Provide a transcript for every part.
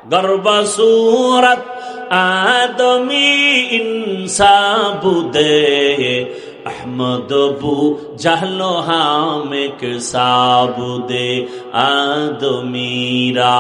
गर्भ सूरत आदमी इंसा बुदे अहमद बू जहलो हामिक साबुदे आदमीरा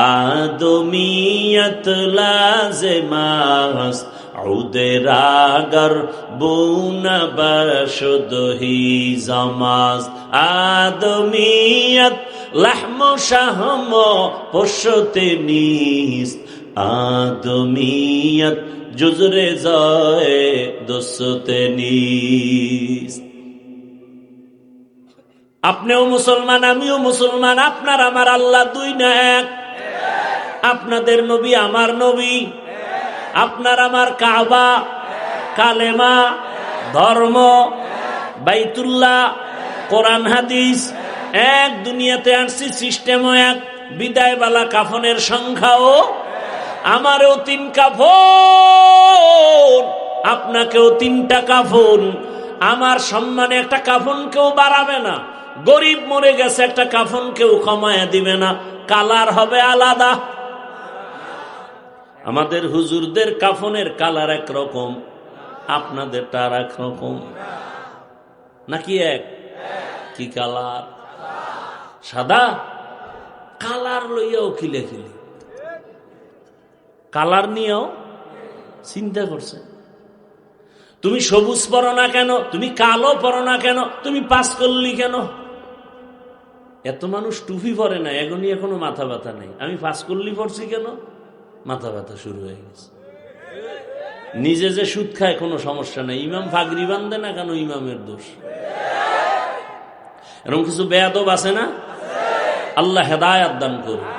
आदमीयत लाज़िमास्त उदरागर बून बशुद ही जमास्त आदमीयत लहमो शहमो पुशते नीस्त आदमीयत जुजरे जाए दुसते नीस्त। আপনিও মুসলমান, আমিও মুসলমান, আপনার আমার আল্লাহ দুই না এক। আপনাদের নবী আমার নবী, আপনার আমার কাবা, কালেমা, ধর্ম, বাইতুল্লাহ, কোরআন হাদিস এক। দুনিয়াতে আসছি সিস্টেমও এক, বিদায়বালা কাফনের সংখ্যাও। আমারও 3 কাফন, আপনাকেও 3টা কাফন। আমার সম্মানে একটা কাফন কেউ বাড়াবে না। গরিব মরে গেছে, একটা কাফন কেউ কমায়া দিবে না, কালার হবে আলাদা। আমাদের হুজুরদের কাফনের কালার একরকম, আপনাদেরটা আর একরকম নাকি এক? কি কালার? সাদা। কালার লইয়াও খিলে খিলে, কালার নিয়েও চিন্তা করছে। তুমি সবুজ পরো না কেন, তুমি কালো পরো না কেন, তুমি পাস করলি কেন? এত মানুষ টুপি পরে না, এখনো মাথা ব্যথা নেই। আমি পাস করলি পড়ছি কেন, মাথা ব্যথা শুরু হয়ে গেছে। নিজে যে সুদ খায় কোনো সমস্যা নেই, ইমাম ফাগরি বান্ধে না কেন, ইমামের দোষ। এরকম কিছু বেয়াদব আছে না? আল্লাহ হেদায়াত দান করুন।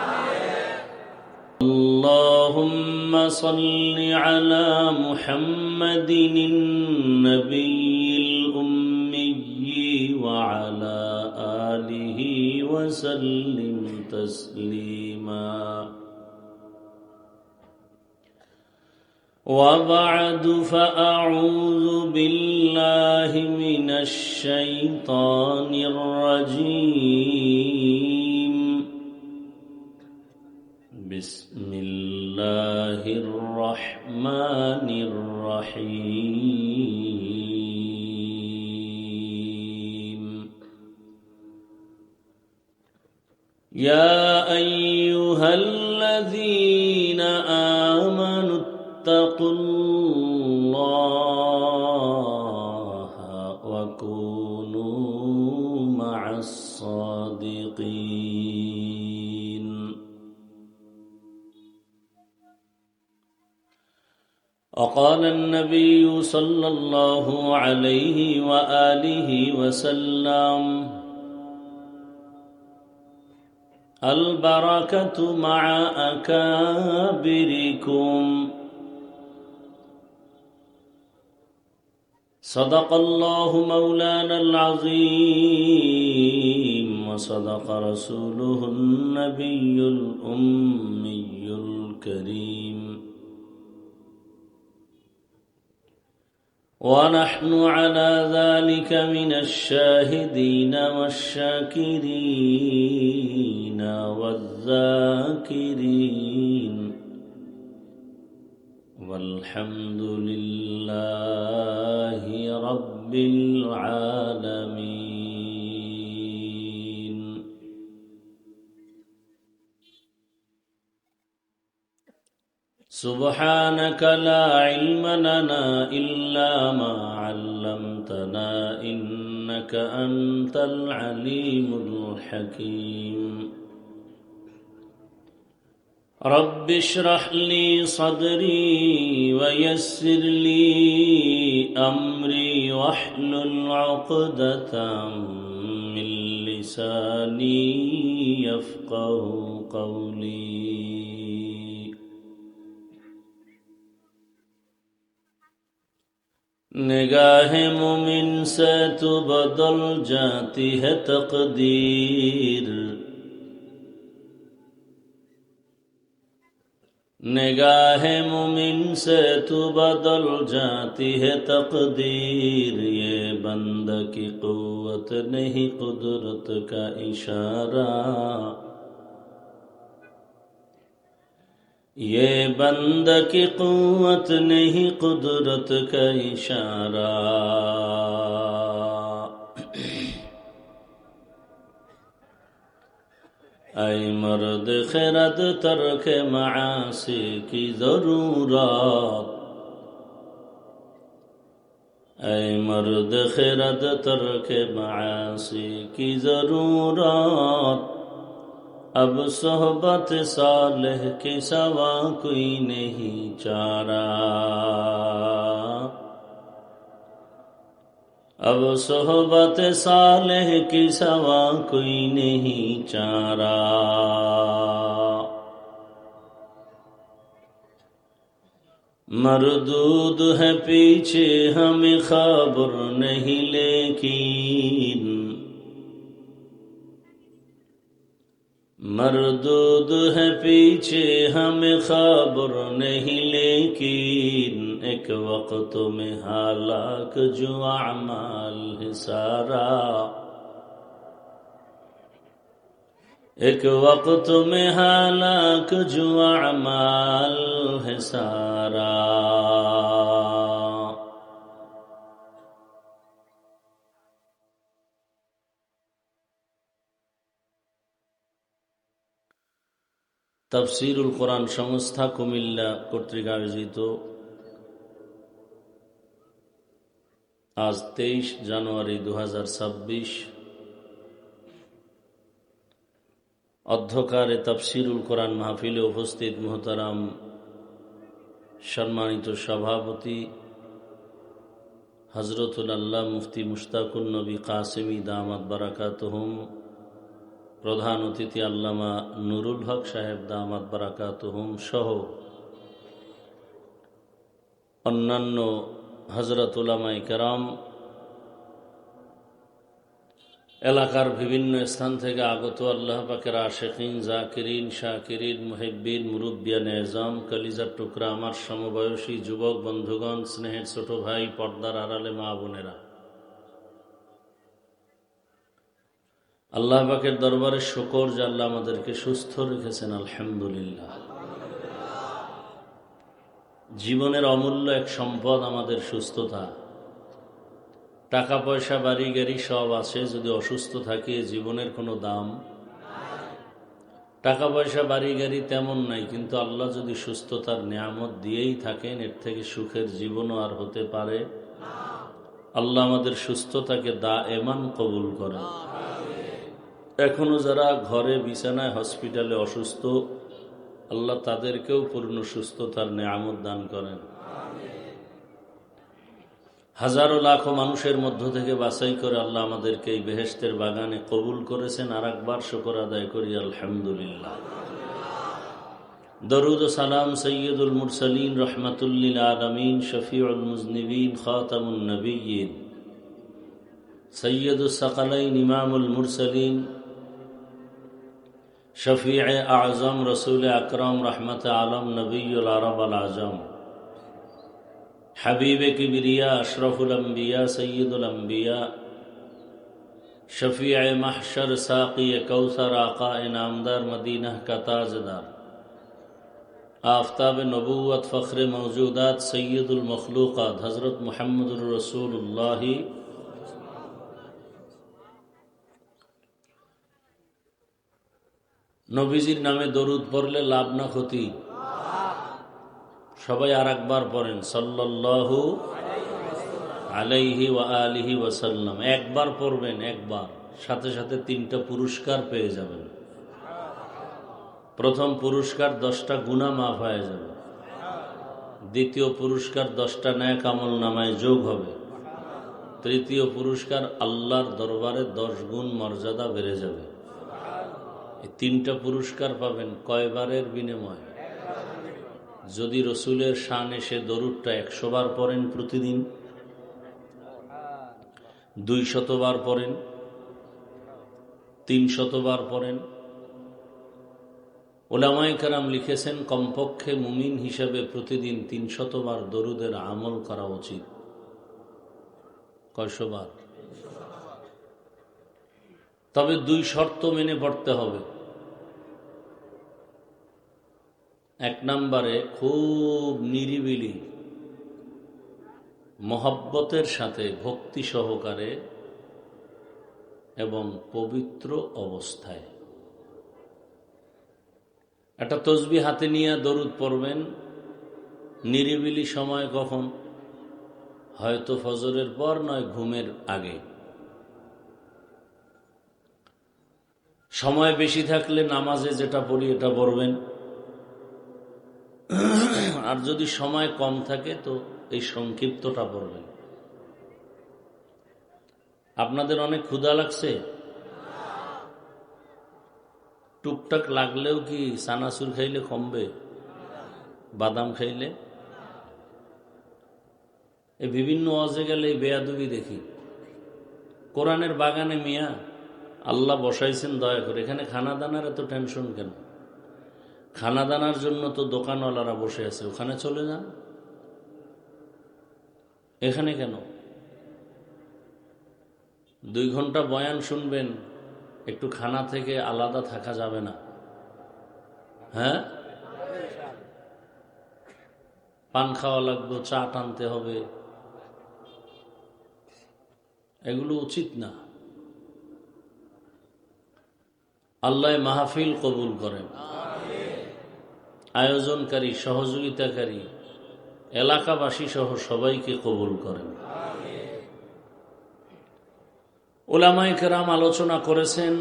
আল্লাহুম্মা সাল্লি আলা মুহাম্মাদিন নবিয়্যিল উম্মিয়্যি ওয়া আলা আলিহি ওয়া সাল্লিম তাসলিমা। وبعد فأعوذ بالله من الشيطان الرجيم. بسم الله الرحمن الرحيم. يا أيها الذين آمنوا اتقوا الله وكونوا مع الصادقين. وقال النبي صلى الله عليه وآله وسلم: البركة مع أكابركم. صدق الله مولانا العظيم وصدق رسوله النبي الأمي الكريم. ونحن على ذلك من الشاهدين والشاكرين والذاكرين والحمد لله رب العالمين. سبحانك لا علم لنا إلا ما علمتنا إنك أنت العليم الحكيم. رب اشرح لي صدري ويسر لي أمري واحلل عقدة من لساني يفقه قولي. निगाह मोमिन से तो बदल जाती है तकदीर. निगाह मोमिन से तो बदल जाती है तकदीर. ये बंद की कुव्वत नहीं कुदरत का इशारा. ये बंदा की कुव्वत नहीं कुदरत का इशारा। ऐ मर्द खिरद तर्क मासी की जरूरत। ऐ मर्द खिरद तर्क मासी की जरूरत। अब सोहबत सालेह के सवा कोई नहीं चारा। अब सोहबत सालेह की सवा कोई नहीं चारा। मरदूद है पीछे हमें खबर नहीं, लेकिन मरदूद है पीछे हमें खबर नहीं, लेकिन एक वक्त में हालाक जो अमाल है सारा। एक वक्त में हालाक जो अमाल है सारा। তাফসীরুল কোরআন সংস্থা কুমিল্লা কর্তৃক আয়োজিত আজ 23 জানুয়ারি 2026 অধ্যকারে তাফসীরুল কোরআন মাহফিলে উপস্থিত মুহতারাম সম্মানিত সভাপতি হযরতুল আল্লাহ মুফতি মুশতাকুন নবী কাসেমী দামাত বারাকাতুহুম, প্রধান অতিথি আল্লামা নুরুল হক সাহেব দামাত বারাকাতুহুম সহ অন্যান্য হযরত উলামায়ে কেরাম, এলাকার বিভিন্ন স্থান থেকে আগত আল্লাহ পাকের আশিকিন, জাকিরিন, শাকিরিন, মুহিব্বিন, মুরব্বিয়ান এজাম, কলিজার টুকরা আমার সমবয়সী যুবক বন্ধুগণ, স্নেহের ছোট ভাই, পর্দার আড়ালে মা বোনেরা, আল্লাহ পাকের দরবারে শুকর যে আল্লাহ আমাদেরকে সুস্থ রেখেছেন, আলহামদুলিল্লাহ। জীবনের অমূল্য এক সম্পদ আমাদের সুস্থতা। টাকা পয়সা বাড়ি গাড়ি সব আছে, যদি অসুস্থ থাকে জীবনের কোনো দাম। টাকা পয়সা বাড়ি গাড়ি তেমন নাই, কিন্তু আল্লাহ যদি সুস্থতার নিয়ামত দিয়েই থাকেন, এর থেকে সুখের জীবনও আর হতে পারে। আল্লাহ আমাদের সুস্থতাকে দায়েমান কবুল করেন। এখনো যারা ঘরে বিছানায় হসপিটালে অসুস্থ, আল্লাহ তাদেরকেও পূর্ণ সুস্থতার নিয়ামত দান করেন। হাজারো লাখো মানুষের মধ্য থেকে বাছাই করে আল্লাহ আমাদেরকে এই বেহেশতের বাগানে কবুল করেছেন। আর একবার শুকর আদায় করি, আলহামদুলিল্লাহ। দরুদ ও সালাম সৈয়দুল মুরসালিন, রহমাতুল লিল আলামিন, শফিউল মুজনিবিন, খাতামুন নবিয়্যিন, সৈয়দুস সাকালাইন, ইমামুল মুরসালিন, শফিয়ে আজম, রসুল আকরম, রহমত আলম, নবীউল আরব আল আজম, হাবিব কিবরিয়া, আশরফুল আম্বিয়া, সৈয়দুল আম্বিয়া, শফিয়ে মাহশর, সাকি কৌসর, আকা নামদার, মদীনা का ताजदार, आफताब नबूवत, फ़ख्र मौजूदात, सैयदुल मखलूक़ात, हज़रत मुहम्मदुर रसूलुल्लाह। নবীজির নামে দরুদ পড়লে লাভ না ক্ষতি? সবাই আর একবার পড়েন, সাল্লাল্লাহু আলাইহি ওয়া আলিহি ওয়াসাল্লাম। একবার পড়বেন, একবার, সাথে সাথে 3টা পুরস্কার পেয়ে যাবেন। প্রথম পুরস্কার 10টা গুনাহ মাফ হয়ে যাবে। দ্বিতীয় পুরস্কার 10টা নেক আমল নামায় যোগ হবে। তৃতীয় পুরস্কার আল্লাহর দরবারে 10 গুণ মর্যাদা বেড়ে যাবে। এই 3টা পুরস্কার পাবেন কয়বারের বিনিময়ে? যদি রসুলের শানে সে দরুদটা 100 বার পড়েন প্রতিদিন, 200 বার পড়েন, 300 বার পড়েন। উলামায়ে কেরাম লিখেছেন কমপক্ষে মুমিন হিসাবে প্রতিদিন 300 বার দরুদের আমল করা উচিত। কয়শো বার? তবে 2 শর্ত মেনে পড়তে হবে। এক নম্বরে খুব নিরিবিলি মহব্বতের সাথে ভক্তি সহকারে এবং পবিত্র অবস্থায় একটা তসবিহ হাতে নিয়ে দরুদ পড়বেন। নিরিবিলি সময় কখন? হয়তো ফজরের পর, নয় ঘুমের আগে। সময় বেশি থাকলে নামাজে যেটা পড়ি এটা পড়বেন, আর যদি সময় কম থাকে তো এই সংক্ষিপ্তটা পড়বেন। আপনাদের অনেক ক্ষুধা লাগছে? টুকটাক লাগলেও কি চানাচুর খাইলে কমবে? বাদাম খাইলে? এই বিভিন্ন ওয়াজে গেলে এই বেয়াদবি দেখি। কোরআনের বাগানে মিয়া আল্লাহ বসাইছেন দয়া করে, এখানে খানা দানার এত টেনশন কেন? খানা দানার জন্য তো দোকানওয়ালারা বসে আছে, ওখানে চলে যান। এখানে কেন? 2 ঘন্টা বয়ান শুনবেন, একটু খানা থেকে আলাদা থাকা যাবে না? হ্যাঁ, পান খাওয়া লাগবে, চা টানতে হবে, এগুলো উচিত না। আল্লাহ মাহফিল কবুল করেন, আয়োজনকারী, সহযোগিতাকারী, এলাকাবাসী সহ সবাইকে কবুল করেন। উলামায়ে কেরাম আলোচনা করেছেন,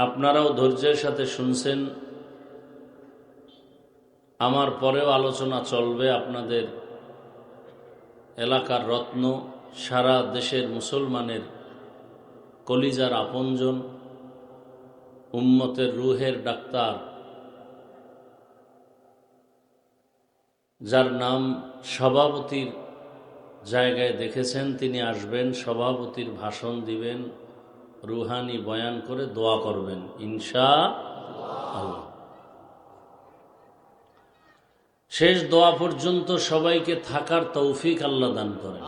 আপনারাও ধৈর্যের সাথে শুনছেন। আমার পরেও আলোচনা চলবে। আপনাদের এলাকার রত্ন, সারা দেশের মুসলমানের কলিজার আপনজন, উম্মতের রুহের ডাক্তার, যার নাম সভাপতির জায়গায় দেখেছেন, তিনি আসবেন, সভাপতির ভাষণ দিবেন, রুহানি বয়ান করে দোয়া করবেন ইনশাআল্লাহ। শেষ দোয়া পর্যন্ত সবাইকে থাকার তৌফিক আল্লাহ দান করেন।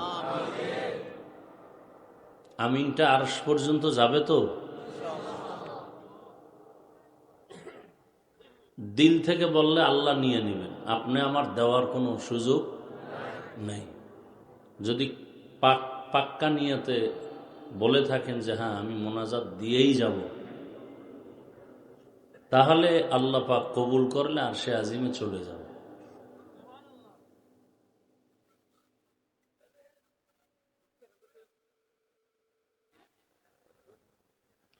আমিনটা আরশ পর্যন্ত যাবে তো? দিল থেকে বললে আল্লাহ নিয়ে নেবেন, আপনি আমার দেওয়ার কোনো সুযোগ নেই। যদি পাক্কা নিয়তে বলে থাকেন যে হ্যাঁ আমি মোনাজাত দিয়েই যাব, তাহলে আল্লাহ পাক কবুল করলে আরশে আজিমে চলে যাবে।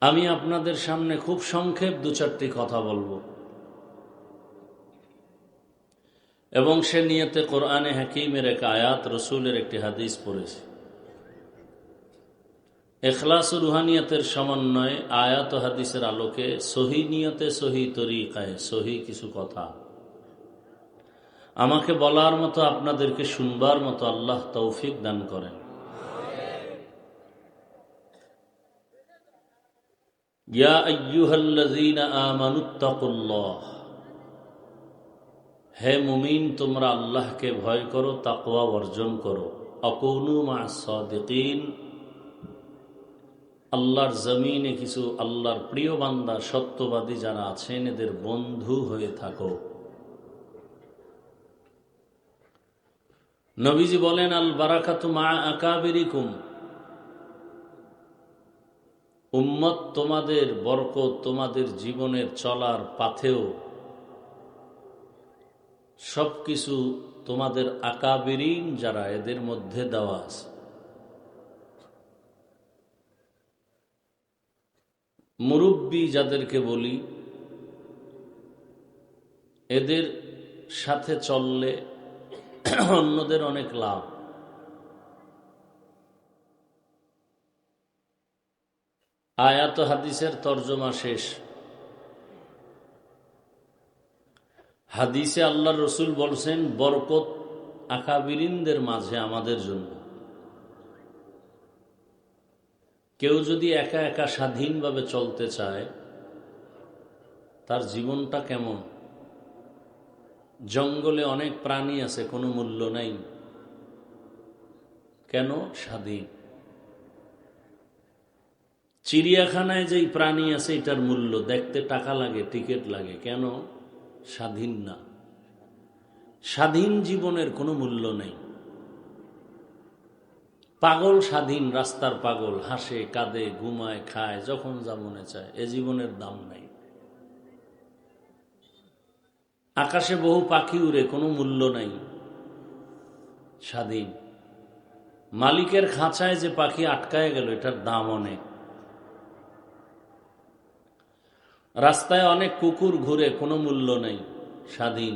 আমি আপনাদের সামনে খুব সংক্ষেপ 2-4টি কথা বলবো, এবং সে নিয়তে কোরআনে হাকিমের এক আয়াত, রসুলের একটি হাদিস পড়েছি। এখলাস ও রুহানিয়তের সমন্বয়ে আয়াত ও হাদিসের আলোকে সহি নিয়তে, সহি তরিকায়, সহি কিছু কথা আমাকে বলার মতো, আপনাদেরকে শুনবার মতো আল্লাহ তৌফিক দান করেন। ইয়া আইয়ুহাল্লাযীনা আমানুত্তাকুল্লাহ, হে মুমিন তোমরা আল্লাহকে ভয় করো, তাকওয়া অর্জন করো। আকুনু মা'আস সাদিকিন, আল্লাহর জমিনে কিছু আল্লাহর প্রিয় বান্দা, সত্যবাদী যারা আছেন, এদের বন্ধু হয়ে থাকো। নবীজি বলেন, আল বারাকাতু মা আকাবিরিকুম, উম্মত তোমাদের বরকত তোমাদের জীবনের চলার পাথেও সবকিছু তোমাদের আকাবিরিন যারা, এদের মধ্যে দেওয়া আছে। মুরব্বী যাদেরকে বলি, এদের সাথে চললে অন্যদের অনেক লাভ। আয়াত হাদিসের তর্জমা শেষ। হাদিসে আল্লাহর রসুল বলছেন বরকত আকাবিরিনদের মাঝে আমাদের জন্য। কেউ যদি একা একা স্বাধীনভাবে চলতে চায়, তার জীবনটা কেমন? জঙ্গলে অনেক প্রাণী আছে, কোনো মূল্য নাই। কেন? স্বাধীন। চিড়িয়াখানায় যেই প্রাণী আছে এটার মূল্য, দেখতে টাকা লাগে, টিকিট লাগে। কেন? স্বাধীন না। স্বাধীন জীবনের কোনো মূল্য নেই। পাগল স্বাধীন, রাস্তার পাগল, হাসে কাঁদে ঘুমায় খায় যখন যা মনে চায়, এ জীবনের দাম নাই। আকাশে বহু পাখি উড়ে, কোনো মূল্য নাই, স্বাধীন। মালিকের খাঁচায় যে পাখি আটকায় গেল, এটার দাম অনেক। রাস্তায় অনেক কুকুর ঘুরে, কোনো মূল্য নেই, স্বাধীন।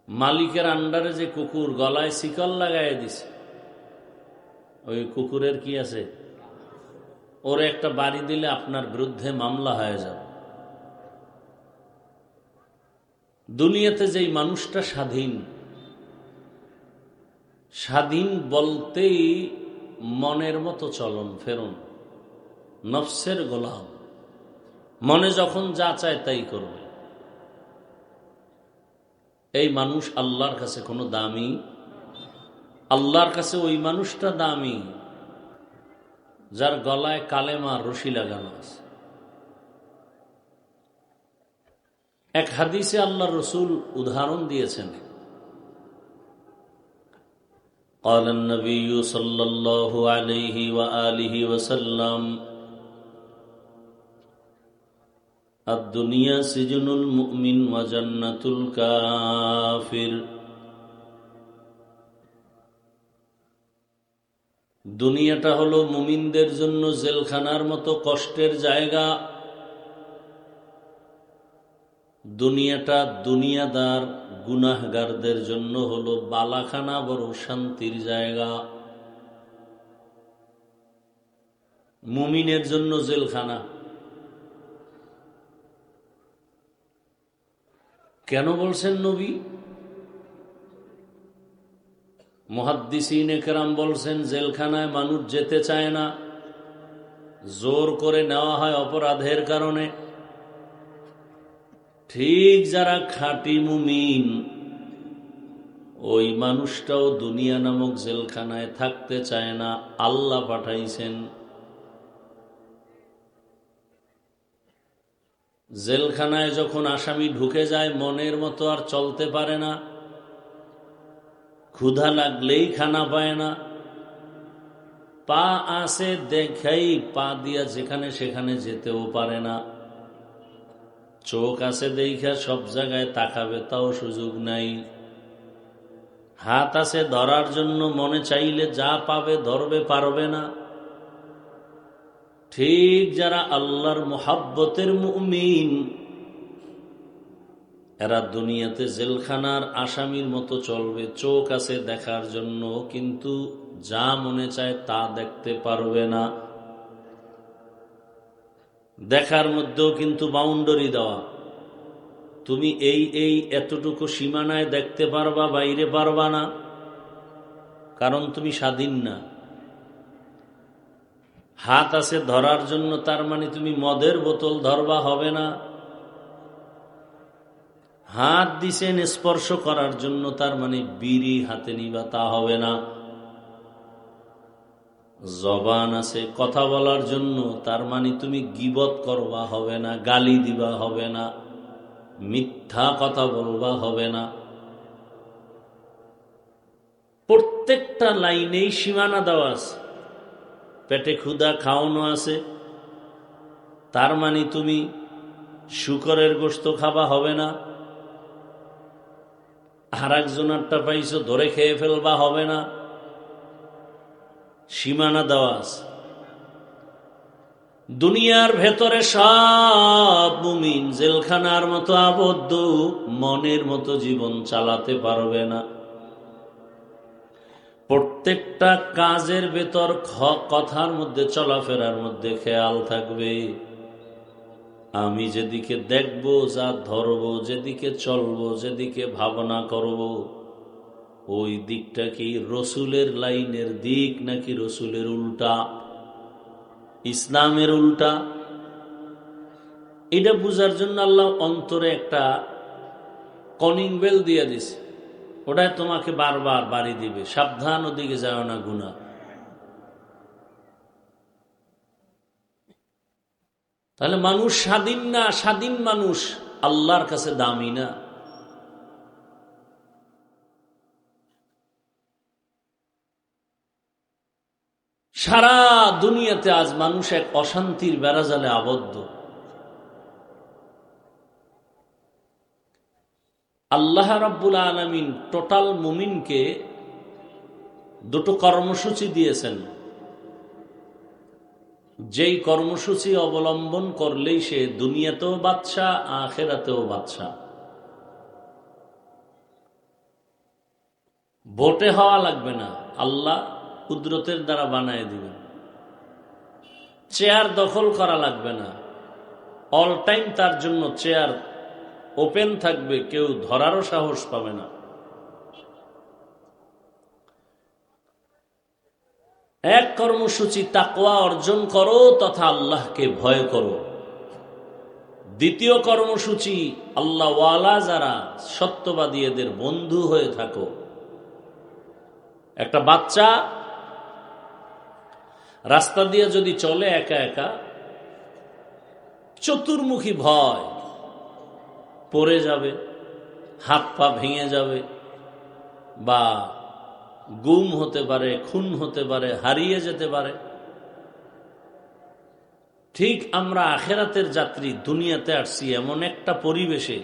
মালিকের আন্ডারে যে কুকুর, গলায় শিকল লাগাই দিছে, ওই কুকুরের কি আছে? ওর একটা বাড়ি দিলে আপনার বিরুদ্ধে মামলা হয়ে যাবে। দুনিয়াতে যেই মানুষটা স্বাধীন, স্বাধীন বলতেই মনের মতো চলন ফেরন, নফসের গোলাম, মনে যখন যা চায় তাই করবে, এই মানুষ আল্লাহর কাছে কোনো দামি। আল্লাহর কাছে ওই মানুষটা দামি যার গলায় কালেমার রশি লাগানো আছে। এক হাদিসে আল্লাহ রসুল উদাহরণ দিয়েছেন। قال النبي صلى الله عليه وآله وسلم الدنيا سجن المؤمن وجنة الكافر। দুনিয়াটা হলো মুমিনদের জন্য জেলখানার মতো কষ্টের জায়গা। দুনিয়াটা দুনিয়াদার গুনাহগারদের জন্য হলো বালাখানা, বড় শান্তির জায়গা। মুমিনের জন্য জেলখানা। কেন বলছেন নবী? মুহাদ্দিসিন কেরাম বলছেন, জেলখানায় মানুষ যেতে চায় না, জোর করে নেওয়া হয় অপরাধের কারণে। ঠিক যারা খাঁটি মুমিন, ওই মানুষটাও দুনিয়া নামক জেলখানায় থাকতে চায় না, আল্লাহ পাঠাইছেন। জেলখানায় যখন আসামি ঢুকে যায়, মনের মতো আর চলতে পারে না, ক্ষুধা লাগলেই খানা পায় না, পা আসে দেখাই পা দিয়া যেখানে সেখানে যেতেও পারে না, চোখ আছে দেখা সব জায়গায় তাকাবে তাও সুযোগ নাই, হাত আছে ধরার জন্য, মনে চাইলে যা পাবে ধরবে, পারবে না। ঠিক যারা আল্লাহর মুহাব্বতের মুমিন, এরা দুনিয়াতে জেলখানার আসামির মতো চলবে। চোখ আছে দেখার জন্য, কিন্তু যা মনে চায় তা দেখতে পারবে না। দেখার মধ্যেও কিন্তু বাউন্ডারি দেওয়া, তুমি এই এতটুকু সীমানায় দেখতে পারবা, বাইরে পারবা না, কারণ তুমি স্বাধীন না। হাত আছে ধরার জন্য, তার মানে তুমি মদের বোতল ধরবা, হবে না। হাত দিছেন স্পর্শ করার জন্য, তার মানে বিড়ি হাতে নিবা, তা হবে না। জবান আছে কথা বলার জন্য, তার মানে তুমি গীবত করবা, হবে না। গালি দিবা, হবে না। মিথ্যা কথা বলবা, হবে না। প্রত্যেকটা লাইনেই সীমানা দেওয়া আছে। পেটে ক্ষুধা খাওয়ানো আছে, তার মানে তুমি শুকরের গোশত খাবা, হবে না। আর একজনেরটা পাইছো ধরে খেয়ে ফেলবা, হবে না। সীমানা দেওয়া আছে। দুনিয়ার ভেতরে সব মুমিন জেলখানার মতো আবদ্ধ, মনের মতো জীবন চালাতে পারবে না। প্রত্যেকটা কাজের ভেতর, কথার মধ্যে, চলাফেরার মধ্যে খেয়াল থাকবে, আমি যেদিকে দেখব, যা ধরব, যেদিকে চলব, যেদিকে ভাবনা করব, ওই দিকটা কি রসুলের লাইনের দিক নাকি রসুলের উল্টা, ইসলামের উল্টা। এটা বুঝার জন্য আল্লাহ অন্তরে একটা কলিং বেল দিয়ে দিছে, ওটাই তোমাকে বারবার বাড়ি দিবে, সাবধান, ওদিকে যাও না, গুনাহ। তাহলে মানুষ স্বাধীন না, স্বাধীন মানুষ আল্লাহর কাছে দামি না? সারা দুনিয়াতে আজ মানুষ এক অশান্তির বেড়াজালে আবদ্ধ। আল্লাহ রাব্বুল আলামিন টোটাল মুমিনকে দুটো কর্মসূচি দিয়েছেন, যেই কর্মসূচি অবলম্বন করলেই সে দুনিয়াতেও বাদশা, আখিরাতেও বাদশা। ভোটে হওয়া লাগবে না, আল্লাহ কুদরতের দ্বারা বানায় দিবেন। চেয়ার দখল করা লাগবে না, অল টাইম তার জন্য চেয়ার ওপেন থাকবে, কেউ ধরারও সাহস পাবে না। এক কর্মসূচি তাকওয়া অর্জন করো তথা আল্লাহকে ভয় করো। দ্বিতীয় কর্মসূচি আল্লাহ ওয়ালা যারা সত্যবাদী এদের বন্ধু হয়ে থাকো। একটা বাচ্চা রাস্তা দিয়ে যদি চলে একা একা, চতুর্মুখী ভয়, পড়ে যাবে, হাত পা ভেঙে যাবে, বা গুম হতে পারে, খুন হতে পারে, হারিয়ে যেতে পারে। ঠিক আমরা আখেরাতের যাত্রী দুনিয়াতে আসছি এমন একটা পরিবেশে,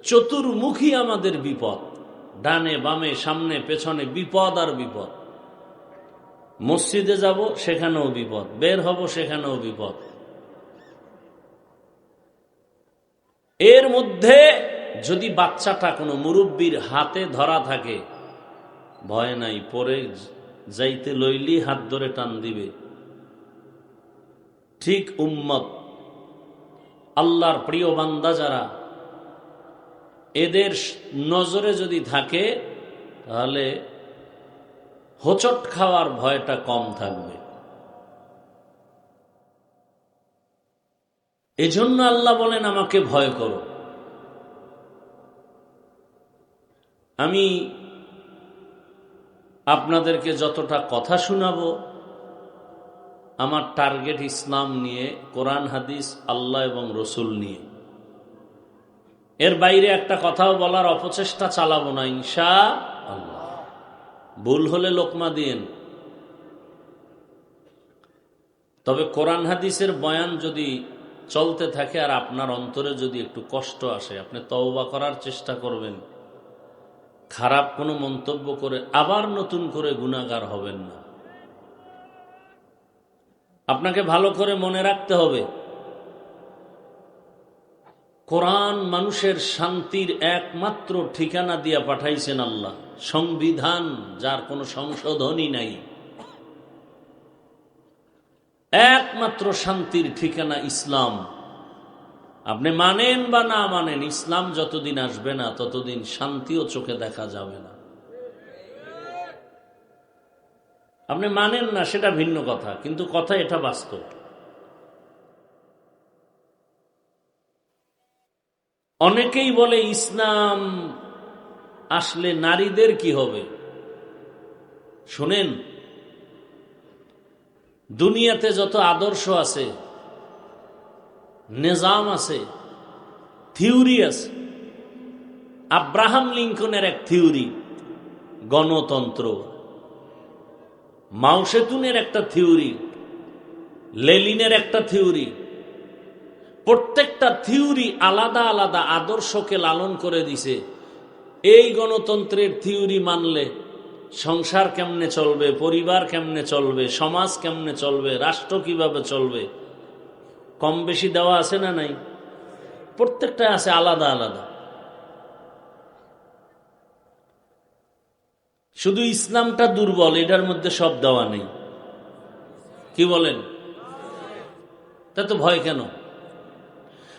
চতুর্মুখী আমাদের বিপদ, ডানে বামে সামনে পেছনে বিপদ আর বিপদ। মসজিদে যাব সেখানেও বিপদ, বের হব সেখানেও বিপদ। এর মধ্যে যদি বাচ্চাটা কোনো মুরব্বীর হাতে ধরা থাকে, ভয় নাই, পরে যাইতে লইলি হাত ধরে টান দিবে। ঠিক উম্মত আল্লাহর প্রিয় বান্দা যারা, এদের নজরে যদি থাকে তাহলে হোঁচট খাওয়ার ভয়টা কম থাকবে। এজন্য আল্লাহ বলেন আমাকে ভয় করো। আমি আপনাদেরকে যতটা কথা শোনাবো, আমার টার্গেট ইসলাম নিয়ে, কোরআন হাদিস, আল্লাহ এবং রসুল নিয়ে। এর বাইরে একটা কথাও বলার অপচেষ্টা চালাবো না ইনশাআল্লাহ। ভুল হলে লোকমা দিয়েন। তবে কোরআন হাদিসের বয়ান যদি চলতে থাকে আর আপনার অন্তরে যদি একটু কষ্ট আসে, আপনি তওবা করার চেষ্টা করবেন। খারাপ কোনো মন্তব্য করে আবার নতুন করে গুনাহগার হবেন না। আপনাকে ভালো করে মনে রাখতে হবে, কোরআন মানুষের শান্তির একমাত্র ঠিকানা দিয়া পাঠাইছেন আল্লাহ। সংবিধান যার কোনো সংশোধনই নাই, একমাত্র শান্তির ঠিকানা ইসলাম। আপনি মানেন বা না মানেন, ইসলাম যতদিন আসবে না ততদিন শান্তিও চোখে দেখা যাবে না। আপনি মানেন না সেটা ভিন্ন কথা, কিন্তু কথা এটা বাস্তব। অনেকেই বলে ইসলাম আসলে নারীদের কি হবে? শুনেন, দুনিয়াতে যত আদর্শ আছে, নিজাম আছে, থিওরি আছে, আব্রাহাম লিঙ্কনের এক থিওরি গণতন্ত্র, মাও সেতুনের একটা থিওরি, লেনিনের একটা থিওরি। প্রত্যেকটা থিওরি আলাদা আলাদা আদর্শকে লালন করে দিছে। এই গণতন্ত্রের থিওরি মানলে সংসার কেমনে চলবে, পরিবার কেমনে চলবে, সমাজ কেমনে চলবে, রাষ্ট্র কিভাবে চলবে, কম বেশি দেওয়া আছে না নাই? প্রত্যেকটা আছে আলাদা আলাদা। শুধু ইসলামটা দুর্বল, এটার মধ্যে সব দেওয়া নেই। কি বলেন? তা তো ভয় কেন?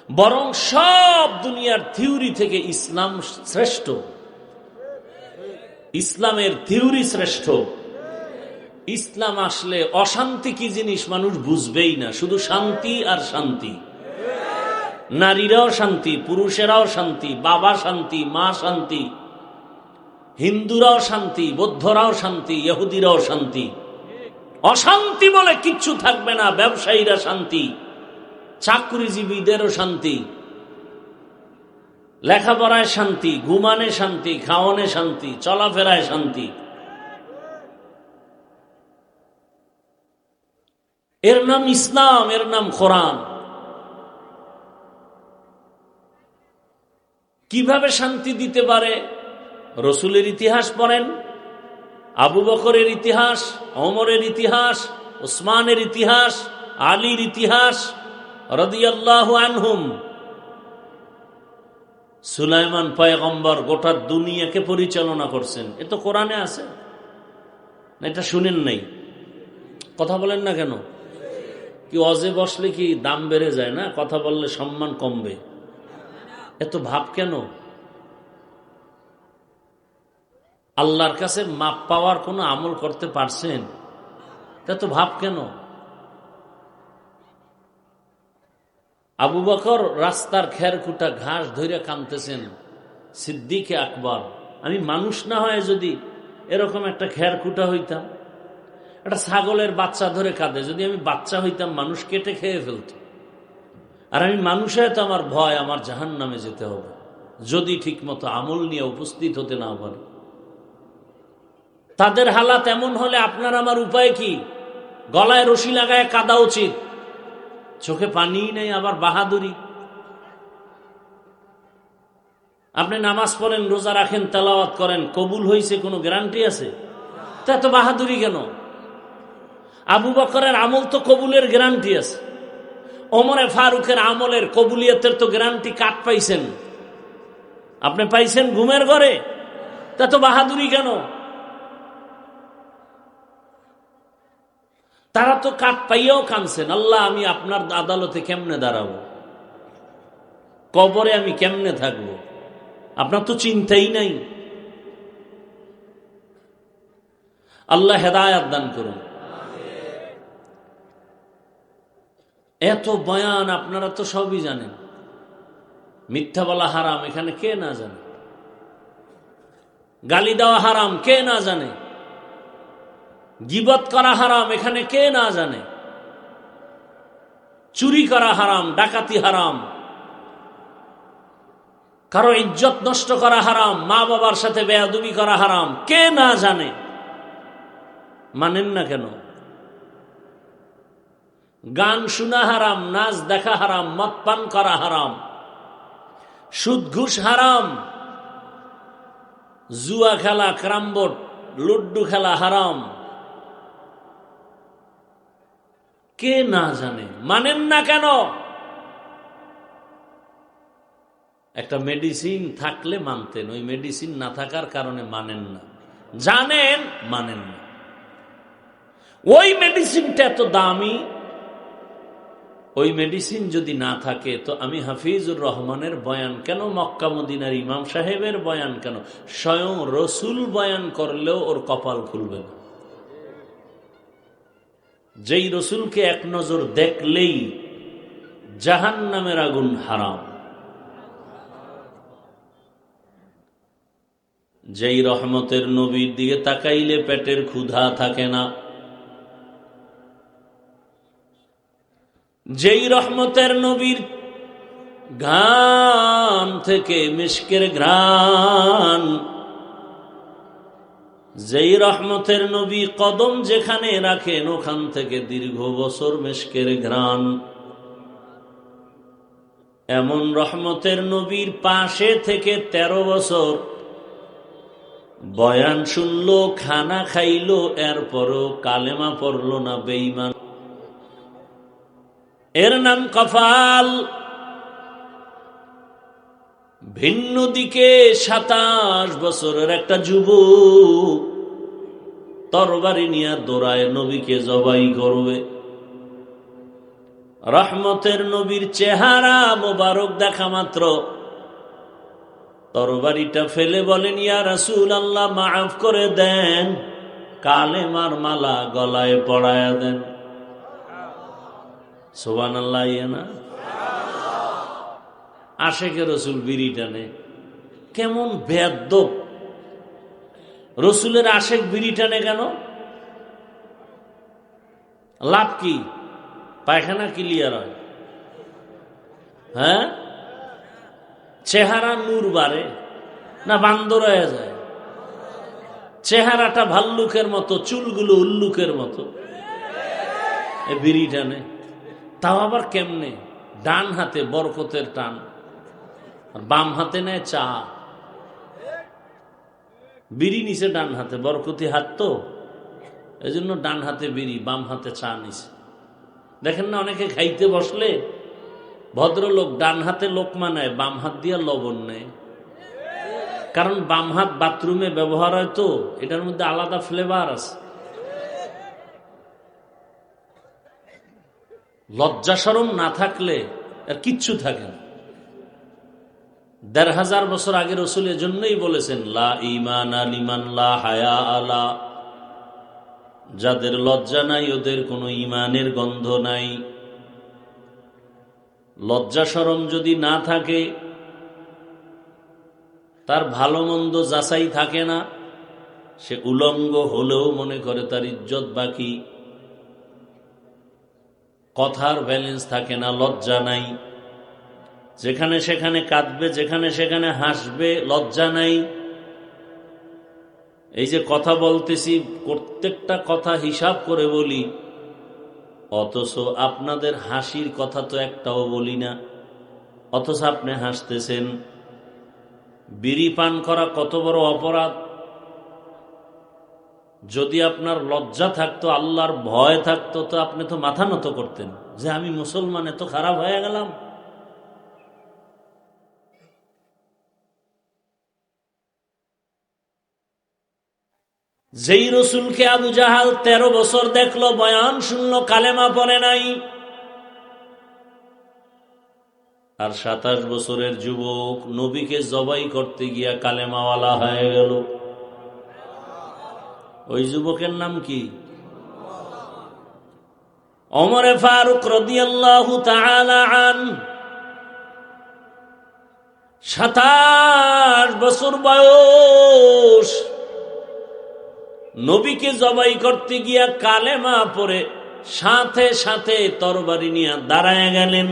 বরং সব দুনিয়ার থিওরি থেকে ইসলাম শ্রেষ্ঠ। ইসলামের থিওরি শ্রেষ্ঠ। ইসলাম আসলে অশান্তি কি জিনিস মানুষ বুঝবেই না, শুধু শান্তি আর শান্তি। নারীরাও শান্তি, পুরুষেরাও শান্তি, বাবা শান্তি, মা শান্তি, হিন্দুরাও শান্তি, বৌদ্ধরাও শান্তি, ইহুদিরাও শান্তি। অশান্তি বলে কিচ্ছু থাকবে না। ব্যবসায়ীরা শান্তি, চাকরিজীবীদেরও শান্তি, লেখাপড়ায় শান্তি, ঘুমানে শান্তি, খাওয়ানে শান্তি, চলাফেরায় শান্তি। এর নাম ইসলাম, এর নাম কোরআন। কিভাবে শান্তি দিতে পারে? রসুলের ইতিহাস পড়েন, আবু বকরের ইতিহাস, ওমরের ইতিহাস, উসমানের ইতিহাস, আলীর ইতিহাস রাদিয়াল্লাহু আনহুম। সুলাইমান পয়গম্বর গোটা দুনিয়াকে পরিচালনা করছেন, এ তো কোরআনে আছে। এটা শুনেন নাই? কথা বলেন না কেন? কি অজে বসলে কি দাম বেড়ে যায় না? কথা বললে সম্মান কমবে, এত ভাব কেন? আল্লাহর কাছে মাপ পাওয়ার কোনো আমল করতে পারছেন? এত ভাব কেন? আবু বকর রাস্তার খেরকুটা ঘাস ধরে কাঁদতেছেন, সিদ্দিকে আকবর, আমি মানুষ না হয় যদি এরকম একটা খেরকুটা হইতাম। একটা ছাগলের বাচ্চা ধরে কাঁদে, যদি আমি বাচ্চা হইতাম মানুষ কেটে খেয়ে ফেলত। আর আমি মানুষ হয়ে তো আমার ভয়, আমার জাহান্নামে যেতে হবে যদি ঠিক মতো আমল নিয়ে উপস্থিত হতে না পারে। তাদের হালাত এমন হলে আপনার আমার উপায় কি? গলায় রশি লাগায় কাঁদা উচিত, চোখে পানি নেই, আবার বাহাদুরি। আপনি নামাজ পড়েন, রোজা রাখেন, তেলাওয়াত করেন, কবুল হয়েছে কোনো গ্যারান্টি আছে? তা এত বাহাদুরি কেন? আবু বকরের আমল তো কবুলের গ্যারান্টি আছে, ওমরে ফারুকের আমলের কবুলিয়তের তো গ্যারান্টি কাট পাইছেন। আপনি পাইছেন ঘুমের ঘরে, তা তো বাহাদুরি কেন? তারা তো কাট পাইয়াও কানছেন, আল্লাহ আমি আপনার আদালতে কেমনে দাঁড়াবো, কবরে আমি কেমনে থাকবো, আপনার তো চিন্তাই নাই। আল্লাহ হেদায়াত দান করুন। এত বয়ান আপনারা তো সবই জানেন। মিথ্যা বলা হারাম, এখানে কে না জানে? গালি দেওয়া হারাম, কে না জানে? গীবত করা হারাম, এখানে কে না জানে? চুরি করা হারাম, ডাকাতি হারাম, কারো ইজ্জত নষ্ট করা হারাম, মা বাবার সাথে বেয়াদবি করা হারাম, কে না জানে? মানেন না কেন? গান শোনা হারাম, নাচ দেখা হারাম, মদ পান করা হারাম, সুদ ঘুষ হারাম, জুয়া খেলা, ক্রামবোর্ড, লুড্ডু খেলা হারাম, কে না জানে? মানেন না কেন? একটা মেডিসিন থাকলে মানতেন, ওই মেডিসিন না থাকার কারণে মানেন না। জানেন, মানেন না। ওই মেডিসিনটা এত দামি, ওই মেডিসিন যদি না থাকে তো আমি হাফিজুর রহমানের বয়ান কেন, মক্কা মদিনার ইমাম সাহেবের বয়ান কেন, স্বয়ং রসুল বয়ান করলেও ওর কপাল খুলবে না। যেই রসুলকে এক নজর দেখলেই জাহান্নামের আগুন হারাম, যেই রহমতের নবীর দিকে তাকাইলে পেটের ক্ষুধা থাকে না, যেই রহমতের নবীর ঘাম থেকে মিশকের ঘ্রাণ, যেই রহমতের নবী কদম যেখানে রাখেন ওখান থেকে দীর্ঘ বছর মিশকের ঘ্রাণ, এমন রহমতের নবীর পাশে থেকে 13 বছর বয়ান শুনলো, খানা খাইলো, এরপরও কালেমা পড়লো না, বেঈমান। এর নাম কফাল। ভিন্ন দিকে 27 বছরের একটা যুবক তরবারি নিয়ে দৌড়ায় নবীকে জবাই করবে। রহমতের নবীর চেহারা মোবারক দেখা মাত্র তরবারিটা ফেলে বলেন, ইয়া রাসূলুল্লাহ মাফ করে দেন, কালেমার মালা গলায় পরায়া দেন। সুবহানাল্লাহ। না আশেকে রসুল বিড়ি টানে, কেমন বেয়াদ্দব! রসুলের আশেক বিড়ি টানে কেন? লাভ কি? পায়খানা ক্লিয়ার হয়, হ্যাঁ? চেহারা নূর বাড়ে না বান্দর হয়ে যায়? চেহারাটা ভাল্লুকের মতো, চুলগুলো উল্লুকের মতো, বিড়ি টানে। তাও আবার কেমনে? ডান হাতে বরকতের টান, আর বাম হাতে নেয় চা। বিড়ি নিছে ডান হাতে, বরকতি হাত তো, এই জন্য ডান হাতে বিড়ি, বাম হাতে চা নিছে। দেখেন না, অনেকে খাইতে বসলে ভদ্রলোক ডান হাতে লোকমা নেয়, বাম হাত দিয়া লবণ নেয়। কারণ বাম হাত বাথরুমে ব্যবহার হয় তো, এটার মধ্যে আলাদা ফ্লেভার আছে। লজ্জা শরম না থাকলে আর কিচ্ছু থাকে না। ১৫০০ বছর আগে রাসূল এজন্যই বলেছেন, লা ঈমানা লিমান লা হায়া আলা, যাদের লজ্জা নাই ওদের কোনো ঈমানের গন্ধ নাই। লজ্জা শরম যদি না থাকে, তার ভালো মন্দ যাচাই থাকে না, সে উলঙ্গ হলেও মনে করে তার ইজ্জত বাকি। কথার ব্যালেন্স থাকে না, লজ্জা নাই। যেখানে সেখানে কাঁদবে, যেখানে সেখানে হাসবে, লজ্জা নাই। এই যে কথা বলতেছি, প্রত্যেকটা কথা হিসাব করে বলি, অথচ আপনাদের হাসির কথা তো একটাও বলি না, অথচ আপনি হাসতেছেন। বিড়ি পান করা কত বড় অপরাধ! যদি আপনার লজ্জা থাকতো, আল্লাহর ভয় থাকতো, তো আপনি তো মাথা নত করতেন যে আমি মুসলমান, এত খারাপ হয়ে গেলাম। যেই রসুলকে আবু জাহাল ১৩ বছর দেখলো, বয়ান শুনলো, কালেমা পড়ে নাই, আর ২৭ বছরের যুবক নবীকে জবাই করতে গিয়া কালেমাওয়ালা হয়ে গেল। ওই যুবকের নাম কি? ওমরে ফারুক রাদিয়াল্লাহু তাআলা আনহু। ২৭ বছর বয়স, নবীকে জবাই করতে গিয়া কালেমা পড়ে সাথে সাথে তরবারি নিয়ে দাঁড়ায় গেলেন।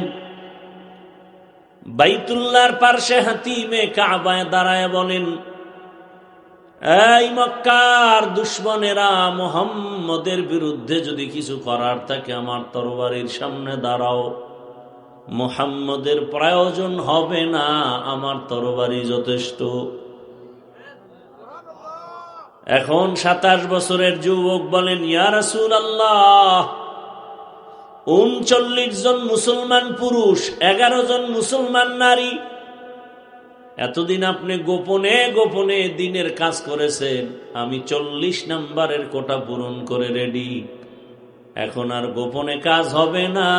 বাইতুল্লাহর পার্শ্বে হাতিমে কাবায় দাঁড়ায় বলেন, এই মক্কার দুশমনেরা, মুহাম্মদের বিরুদ্ধে যদি কিছু করার থাকে আমার তরবারির সামনে দাঁড়াও, মুহাম্মদের প্রয়োজন হবে না, আমার তরবারি যথেষ্ট। এখন ২৭ বছরের যুবক বলেন, ইয়া রাসূলুল্লাহ, ৩৯ জন মুসলমান পুরুষ, ১১ জন মুসলমান নারী, এতদিন আপনি গোপনে গোপনে দিনের কাজ করেছেন, আমি ৪০ নম্বরের কোটা পূরণ করে রেডি। এখন আর গোপনে কাজ হবে না,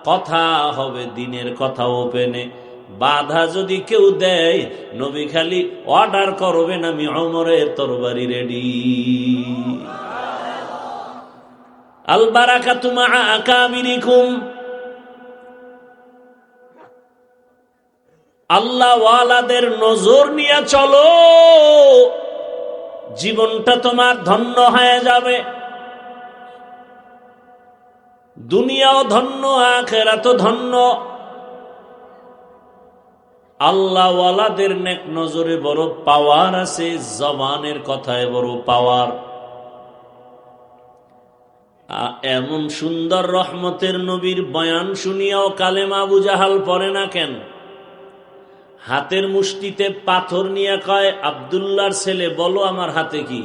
কথা হবে দিনের কথা ওপেনে। বাধা যদি কেউ দেয়, নবী খালি অর্ডার করবেন, আমি ওমরের তরবারি রেডি। আল বারাকাতু মা আকাবিরিকুম। আল্লাহ ওয়ালাদের নজর নিয়ে চলো, জীবনটা তোমার ধন্য হয়ে যাবে, দুনিয়াও ধন্য, আখিরাতও ধন্য। আল্লাহ ওয়ালাদের নেক নজরে বড় পাওয়ার আছে, জবানের কথায় বড় পাওয়ার। এমন সুন্দর রহমতের নবীর বয়ান শুনিয়াও কালেমা আবু জাহাল পড়ে না কেন? হাতের মুষ্টিতে পাথর নিয়ে কয়, আব্দুল্লাহর ছেলে, বলো আমার হাতে কি?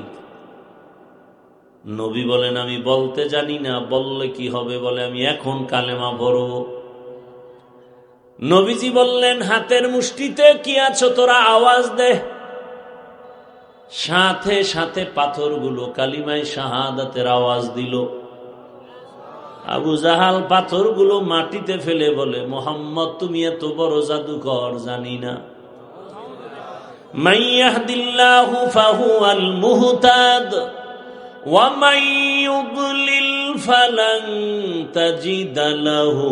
নবী বলেন, আমি বলতে জানি না, বললে কি হবে? বলে, আমি এখন কালেমা পড়ব। নবীজি বললেন, হাতের মুষ্টিতে কি আছো তোরা আওয়াজ দে। সাথে সাথে পাথরগুলো কালিমায়ে শাহাদাতের আওয়াজ দিল। আবু জাহাল পাথরগুলো মাটিতে ফেলে বলে, মুহাম্মদ তুমি এত বড় জাদুকর জানি না। মান ইয়াহদিল্লাহু ফাহুয়াল মুহতাদ ওয়া মান ইউদ্লিল ফালান তাজিদা লাহু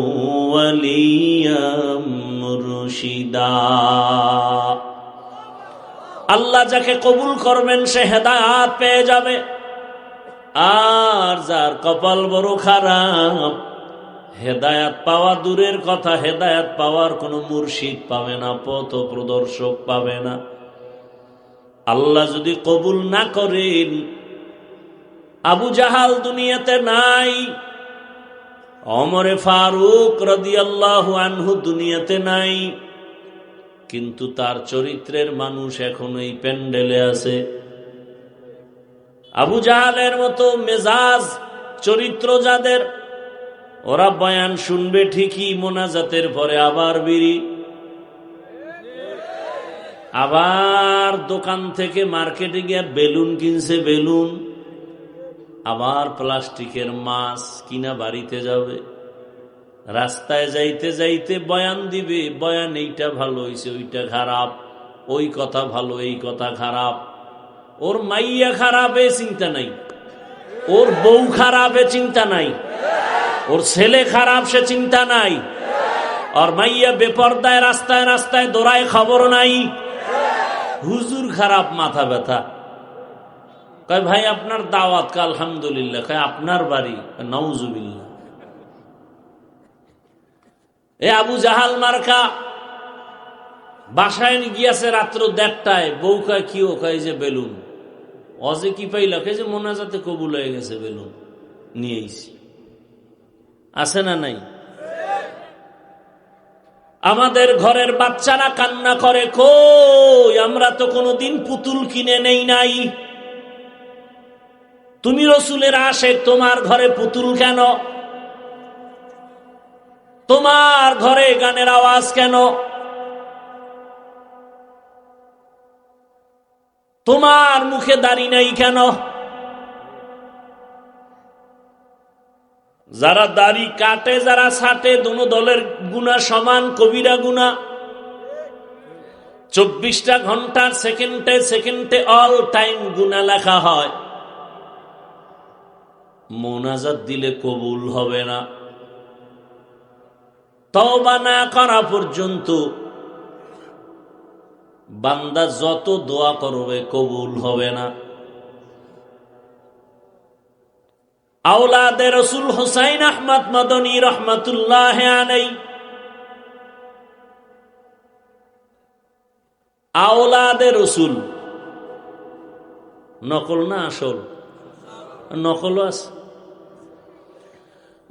ওয়ালিয়্যাম মুরশিদা। আল্লাহ যাকে কবুল করবেন সে হেদায়েত পেয়ে যাবে, আর যার কপাল বড় খারাপ হেদায়াত পাওয়া দূরের কথা, হেদায়াত পাওয়ার কোনো মুর্শিদ পাবে না, পথ প্রদর্শক পাবে না। আল্লাহ যদি কবুল না করেন, আবু জাহাল দুনিয়াতে নাই, ওমরে ফারুক রাদিয়াল্লাহু আনহু দুনিয়াতে নাই, কিন্তু তার চরিত্রের মানুষ এখন এই প্যান্ডেলে আছে। আবু জাহালের মতো মেজাজ চরিত্র যাদের, ওরা বয়ান শুনবে ঠিকই, মোনাজাতের পরে আবার বিড়ি, আবার দোকান থেকে মার্কেটে গিয়ে বেলুন কিনছে, বেলুন, আবার প্লাস্টিকের মাছ কিনা বাড়িতে যাবে। রাস্তায় যাইতে যাইতে বয়ান দিবে, বয়ান এইটা ভালো হইছে, ওইটা খারাপ, ওই কথা ভালো, এই কথা খারাপ। ওর মাইয়া খারাপ এ চিন্তা নাই, ওর বউ খারাপ এ চিন্তা নাই, ওর ছেলে খারাপ সে চিন্তা নাই, আর মাইয়া বেপরদায় রাস্তায় রাস্তায় দৌড়ায় খবর নাই। হুজুর খারাপ, মাথা ব্যথা। কয় ভাই আপনার দাওয়াত, আলহামদুলিল্লাহ। কয় আপনার বাড়ি, নাউজুবিল্লাহ। এ আবু জাহাল মার্কা বাসায় গিয়াছে রাত্র 1:30টায়, বউ কয় কি? ও কয় যে বেলুন। অজে কি পাইল? কে যে মোনাজাতে কবুল হয়ে গেছে, বেলুন নিয়েছি। আছে না নাই? আমাদের ঘরের বাচ্চারা কান্না করে, কই আমরা তো কোনোদিন পুতুল কিনে নেই নাই। তুমি রসুলের আশেক, তোমার ঘরে পুতুল কেন? তোমার ঘরে গানের আওয়াজ কেন? তোমার মুখে দাড়ি নাই কেন? যারা দাড়ি কাটে, যারা ছাটে, দোনো দলের গুনাহ সমান, কবিরা গুনাহ। 24টা ঘন্টার সেকেন্ডে সেকেন্ডে অল টাইম গুনাহ লেখা হয়। মোনাজাত দিলে কবুল হবে না, তওবা না করা পর্যন্ত বান্দা যত দোয়া করবে কবুল হবে না। আওলাদে রসুল হুসাইন আহমদ মাদানী রহমাতুল্লাহ আলাইহি, আওলাদে রসুল, নকল না আসল? নকল আছে।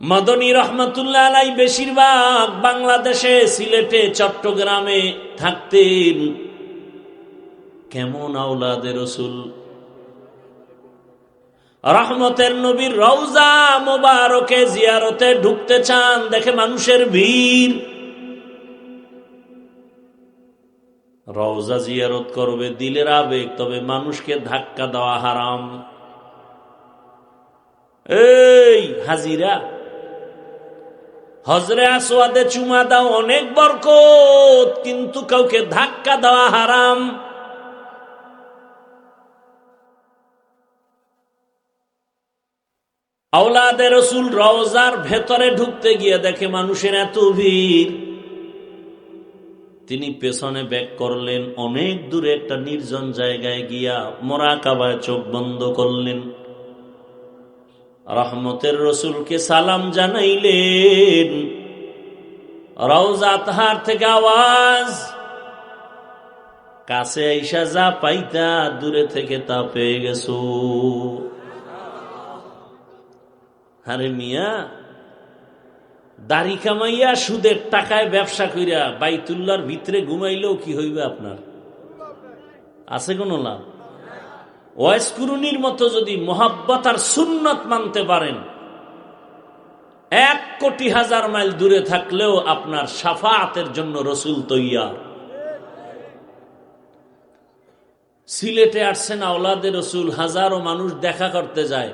মাদানী রহমাতুল্লাহ আলাইহি বেশিরভাগ বাংলাদেশে, সিলেটে, চট্টগ্রামে থাকতেন। কেমন আওলাদে রসুল! রহমতের নবীর রওজা মোবারকে জিয়ারতে ঢুকতে চান, দেখে মানুষের ভিড়। রওজা জিয়ারত করবে দিলের আবেগ, তবে মানুষকে ধাক্কা দেওয়া হারাম। এই হাজিরা, হজরে আসওয়াদে চুমা দাও, অনেক বরকত, কিন্তু কাউকে ধাক্কা দেওয়া হারাম। আওলাদে রসুল রওজার ভেতরে ঢুকতে গিয়ে দেখে মানুষের এত ভিড়, তিনি পেছনে ব্যাক করলেন, অনেক দূরে একটা নির্জন জায়গায় গিয়া মুরাকাবায় চোখ বন্ধ করলেন। রহমতের রসুলকে সালাম জানাইলেন। রওজা তাহার থেকে আওয়াজ, কাছে আইসা যা পাইতা দূরে থেকে তা পেয়ে গেছো। আরে মিয়া, দাড়ি কামাইয়া সুদের টাকায় ব্যবসা কইরা বাইতুল্লাহর ভিতরে ঘুমাইলেও কি হইবে আপনার? আছে কোন লাভ? ওয়াইস কুরুনির মতো যদি মোহাব্বত আর সুন্নত মানতে পারেন, 1,000,000 মাইল দূরে থাকলেও আপনার শাফাআতের জন্য রসুল তৈয়ার। সিলেটে আসছেন আওলাদে রসুল, হাজারো মানুষ দেখা করতে যায়,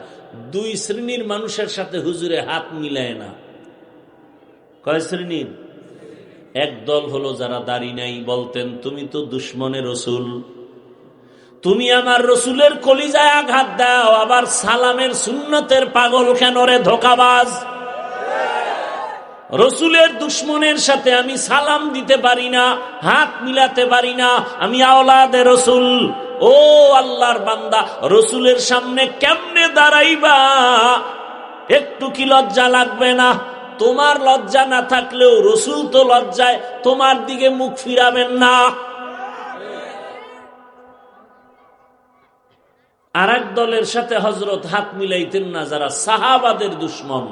2 শ্রেণীর মানুষের সাথে হুজুরে হাত মিলায় না। কয় শ্রেণীর? এক দল হলো যারা দাড়ি নাই, বলতেন তুমি তো দুশ্মনের রসুল, তুমি আমার রসুলের কলিজায় আঘাত দাও, আবার সালামের সুন্নতের পাগল কেন রে ধোঁকাবাজ। রসুলের দুশ্মনের সাথে আমি সালাম দিতে পারি না, হাত মিলাতে পারি না, আমি আওলাদে রসুল। ও আল্লাহর বান্দা, রসুলের সামনে কেমনে দাঁড়াইবা? একটু কি লজ্জা লাগবে না? তোমার লজ্জা না থাকলেও রসুল তো লজ্জায় তোমার দিকে মুখ ফিরাবেন না। আর এক দলের সাথে হযরত হাত মিলাইতেন না, যারা সাহাবাদের দুশমন,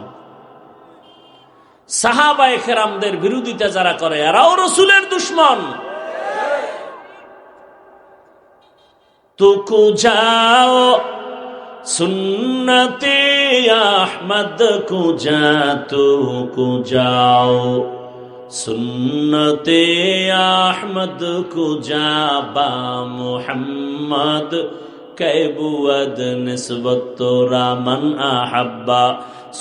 সাহাবায়ে কেরামদের বিরোধিতা যারা করে, এরাও রসুলের দুশমন। তুকু যাও সুন্নতে আহমদ কুজা, তুকু যাও সুন্নতে আহমদ কুজা, বা মুহাম্মদ कैबुअद निस्बत रामन अहब्बा,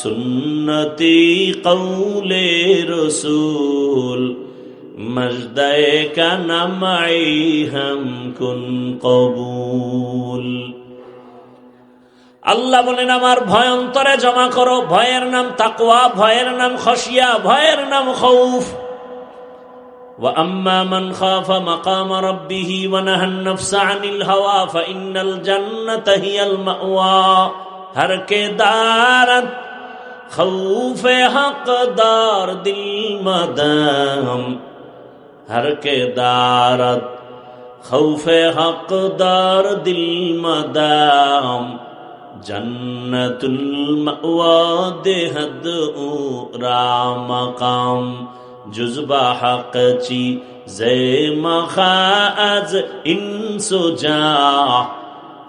सुन्नती कौले रसूल, मजदे का नमाई हम कुन कबूल। আল্লাহ বলেন আমার ভয় অন্তরে জমা করো। ভয়ের নাম তাকওয়া, ভয়ের নাম খশিয়া, ভয়ের নাম খৌফ। وَأَمَّا مَنْ خَافَ مَقَامَ رَبِّهِ وَنَهَى النَّفْسَ عَنِ الْهَوَى فَإِنَّ الْجَنَّةَ هِيَ الْمَأْوَى، ہر کے دارت خوف حق دار دل مدام، ہر کے دارت خوف حق دار دل مدام، جنت المأوى دہد را مقام، جزبہ حق چی زی مخاز انسو جا،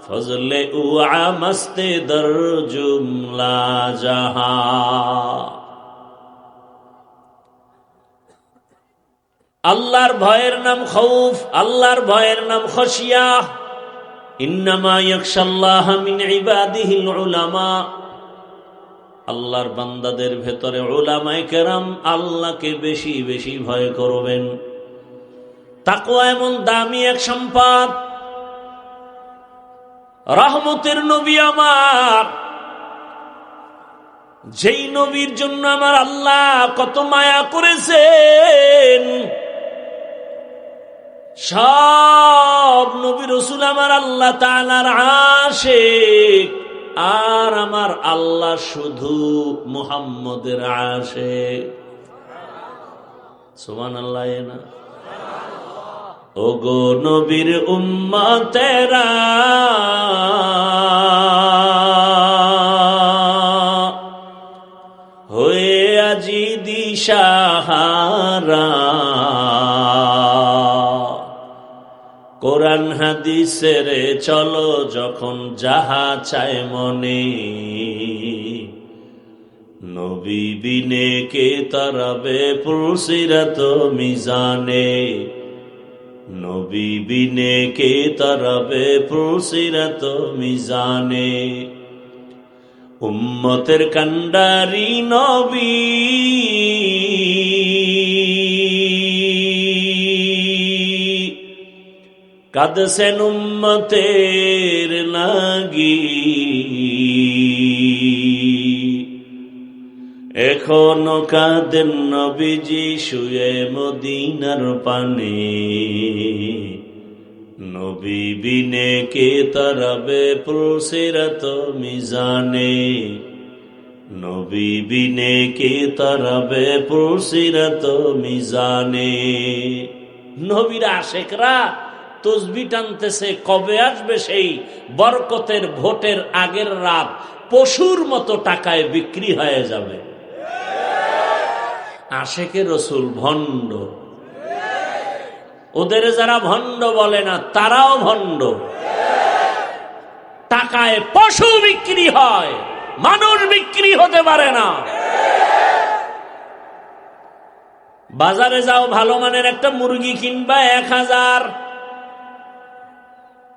فضل او عمست در جملہ جہاں۔ আল্লাহর ভয়ের নাম খৌফ, আল্লাহর ভয়ের নাম খশিয়া। ইন্নামা ইয়াখশাল্লাহ মিন ইবাদিহিল উলামা, আল্লাহর বান্দাদের ভেতরে উলামায়ে কেরাম আল্লাহকে বেশি বেশি ভয় করবেন। তাকওয়া এমন দামি এক সম্পদ। রহমতের নবী আমার, যেই নবীর জন্য আমার আল্লাহ কত মায়া করেছেন, সব নবী রাসূল আমার আল্লাহ তাআলার আশিক, আর আমার আল্লাহ শুধু মুহাম্মদের আশিক। সুবহানাল্লাহ। না ওগো নবীর উম্মতেরা, হয়ে আজি দিশাহারা, কোরআন হাদিসের চলো যখন যাহা চায় মনে, নবী বিনে কে তরবে পুলসিরাত মিজানে, নবী বিনে কে তরবে পুলসিরাত মিজানে। উম্মতের কান্ডারি নবী, কাঁদছেন উম্মতের লাগি, এখনো কাঁদেন নবীজি শুয়ে মদিনার পানে, নবী বিনে কে তরবে পুলসিরাত মিজানে, নবী বিনে কে তরবে পুলসিরাত মিজানে। নবীর আশিকরা তসবিহ টানতেছে, কবে আসবে সেই বরকতের ভোটের আগের রাত, পশুর মতো টাকায় বিক্রি হয়ে যাবে। আশিকে রসুল ভণ্ড, ওদের যারা ভণ্ড বলে না তারাও ভণ্ড। টাকায় পশু বিক্রি হয়, মানুষ বিক্রি হতে পারে না। বাজারে যাও, ভালো মানের একটা মুরগি কিনবা 1000,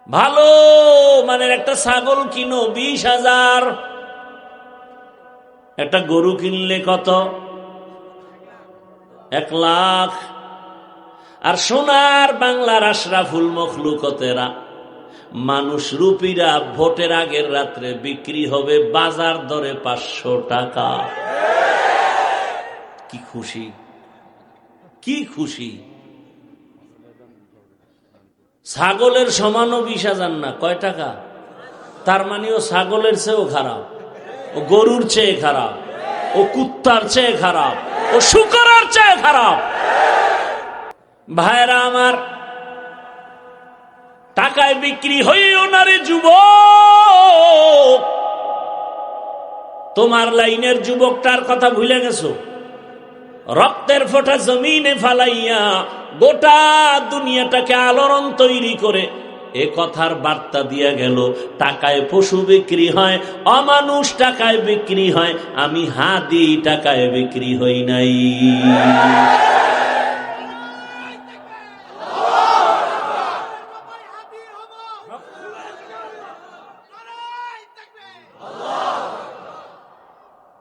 ভালো মানের একটা ছাগল কিনো 20,000, একটা গরু কিনলে কত? 1 লাখ। আর সোনার বাংলার আশরাফুল মখলুকতেরা, মানুষ রূপীরা ভোটের আগের রাত্রে বিক্রি হবে বাজার দরে 500 টাকা। কি খুশি, কি খুশি। ছাগলের সমানও 20,000 না, কয় টাকা? তার মানে ও ছাগলের চেয়েও খারাপ, ও গরুর চেয়ে খারাপ, ও ও কুত্তার চেয়ে খারাপ, ও শুকরের চেয়ে খারাপ। ভাইরা আমার, টাকায় বিক্রি হইও না রে যুবক। তোমার লাইনের যুবকটার কথা ভুলে গেছো? রক্তের ফোঁটা জমিনে ফালাইয়া গোটা দুনিয়াটাকে আলোড়ন তৈরি করে এ কথার বার্তা দিয়া গেল, টাকায় পশু বিক্রি হয়, অমানুষ টাকায় বিক্রি হয়, আমি হাদি টাকায় বিক্রি হই নাই।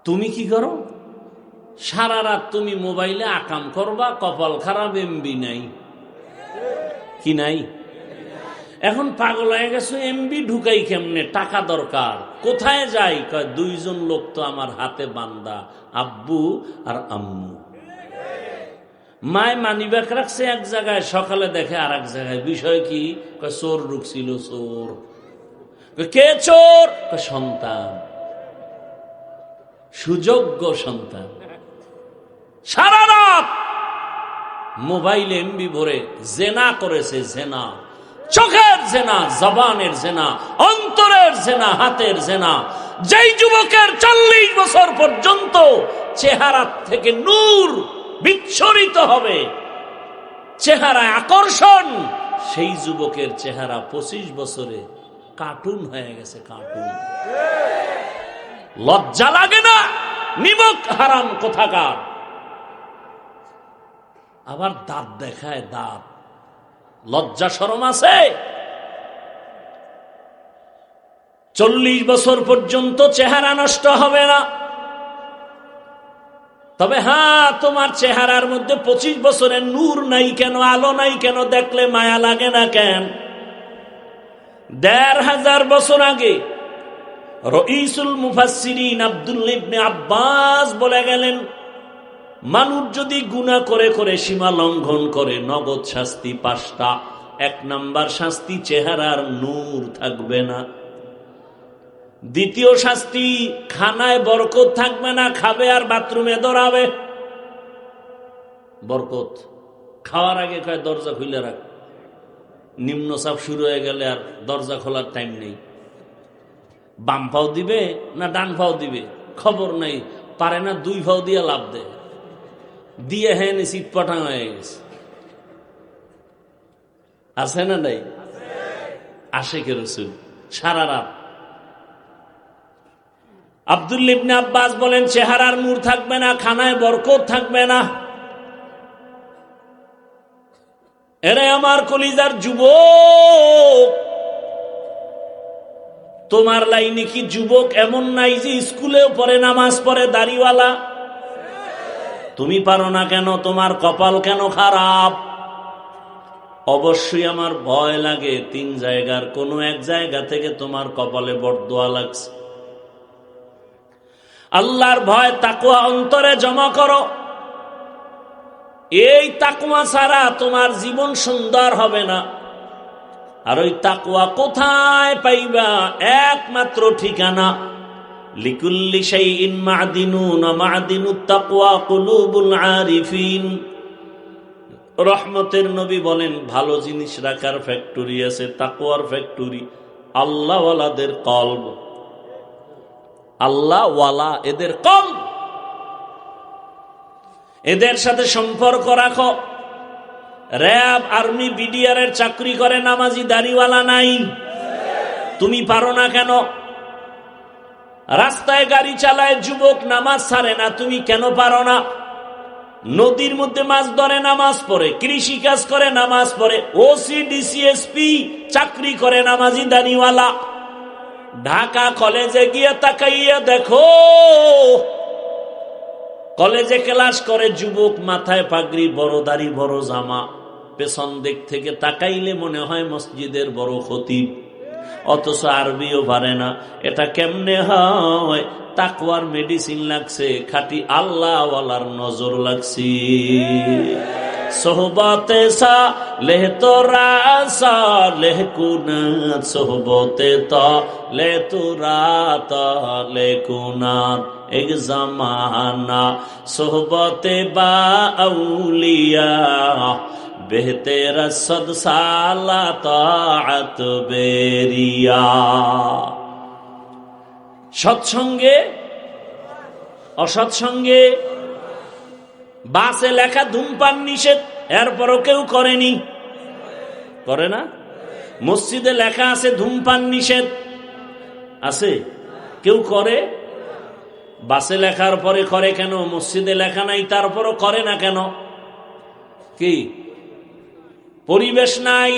তুমি কি করো? সারা রাত তুমি মোবাইলে আকাম করবা, কপাল খারাপ, এমবি নাই। কি নাই? এখন পাগল হয়ে গেছো, এমবি ঢুকাই কেমনে, টাকা দরকার, কোথায় যাই? কয় দুইজন লোক তো আমার হাতে বান্দা, আব্বু আর আম্মু। মায় মানিব্যাগ রাখছে এক জায়গায়, সকালে দেখে আর এক জায়গায়। বিষয় কি? কয় চোর ঢুকছিল। চোর। কে চোর? সন্তান, সুযোগ্য সন্তান। সারা রাত মোবাইল এমবি ভরে জেনা করেছে। জেনা, চোখের জেনা, জবানের জেনা, অন্তরের জেনা, হাতের জেনা। যেই যুবকের 40 বছর পর্যন্ত চেহারা থেকে নূর বিচ্ছরিত হবে, চেহারায় আকর্ষণ, সেই যুবকের চেহারা 25 বছরে কার্টুন হয়ে গেছে। কার্টুন। লজ্জা লাগে না? নিমক হারাম কোথাকার। আবার দাঁত দেখায়, দাঁত। লজ্জা শরম আছে? 40 বছর পর্যন্ত চেহারা নষ্ট হবে না। তবে হ্যাঁ, তোমার চেহারার মধ্যে 25 বছরের নূর নাই কেন, আলো নাই কেন, দেখলে মায়া লাগে না কেন? 1500 বছর আগে রঈসুল মুফাসসিরিন আব্দুল্লাহ ইবনে আব্বাস বলে গেলেন, মানুষ যদি গুনাহ করে করে সীমা লঙ্ঘন করে, নগদ শাস্তি 5টা। 1 নাম্বার শাস্তি, চেহারার নূর থাকবে না। দ্বিতীয় শাস্তি, খানায় বরকত থাকবে না, খাবে আর বাথরুমে দৌড়াবে। বরকত খাওয়ার আগে কয় দরজা খুলে রাখ, নিম্নচাপ শুরু হয়ে গেলে আর দরজা খোলার টাইম নেই। বাম পাও দিবে না ডান পাও দিবে খবর নাই, পারে না 2 পাও দিয়ে লাভ দেয়, দিয়ে হ্যাঁ শীত পাঠাং হয়ে গেছে। আছে না নাই? আশিকে রাসূল সারা রাত। আব্দুল্লাহ ইবনে আব্বাস বলেন, চেহারার নূর থাকবে না, খানায় বরকত থাকবে না। এরে আমার কলিজার যুবক, তোমার লাইনে কি যুবক এমন নাই যে স্কুলেও পড়ে, নামাজ পড়ে, দাড়িওয়ালা? তুমি পারো না কেন? তোমার কপাল কেন খারাপ? অবশ্যই আমার ভয় লাগে 3 জায়গার কোনো এক জায়গা থেকে তোমার কপালে বরদোয়া লাগছে। আল্লাহর ভয়, তাকওয়া অন্তরে জমা করো। এই তাকওয়া ছাড়া তোমার জীবন সুন্দর হবে না। আর ওই তাকওয়া কোথায় পাইবা? একমাত্র ঠিকানা, লিকুল্লি শাইইন মা'দিনুন ওয়া মা'দিনুত তাকওয়া কুলুবুল আরিফিন। রহমতের নবী বলেন, ভালো জিনিস রাখার ফ্যাক্টরি আছে, তাকওয়ার ফ্যাক্টরি। আল্লাহওয়ালাদের কলব, আল্লাহওয়ালা এদের কলব, এদের সাথে সম্পর্ক রাখো। র‍্যাব, আর্মি, বিডিআর এর চাকরি করে নামাজি দাড়িওয়ালা নাই? তুমি পারো না কেন? রাস্তায় গাড়ি চালায় যুবক, নামাজ ছাড়ে না, তুমি কেন পারো না? নদীর মধ্যে মাছ ধরে, নামাজ পড়ে, কৃষি কাজ করে, নামাজ পড়ে, ওসি, ডিসিএসপি চাকরি করে নামাজি দাড়িওয়ালা। ঢাকা কলেজে গিয়ে তাকাইয়া দেখো, কলেজে ক্লাস করে যুবক, মাথায় পাগড়ি, বড় দাড়ি, বড় জামা, পেছন দিক থেকে তাকাইলে মনে হয় মসজিদের বড় খতিব, অথচ আরবিও পারে না। এটা কেমনে হয়? তাকওয়ার মেডিসিন লাগছে, খাঁটি আল্লাহওয়ালার নজর লাগছে। সোহবতে সালেহ তোরা সালেহ কুনাত, সোহবতে তালে তোরা তালে কুনাত। এক জামানা সোহবতে বা আউলিয়া, বেহতের সদ সালা তাআত বেরিয়া। সৎসঙ্গে অসৎসঙ্গে, বাসে লেখা ধূমপান নিষেধ, এরপরও কেউ করেনি, করে না? মসজিদে লেখা আছে ধূমপান নিষেধ, আছে, কেউ করে? বাসে লেখার পরে করে কেন? মসজিদে লেখা নাই তারপরও করে না কেন? কি পরিবেশ নাই?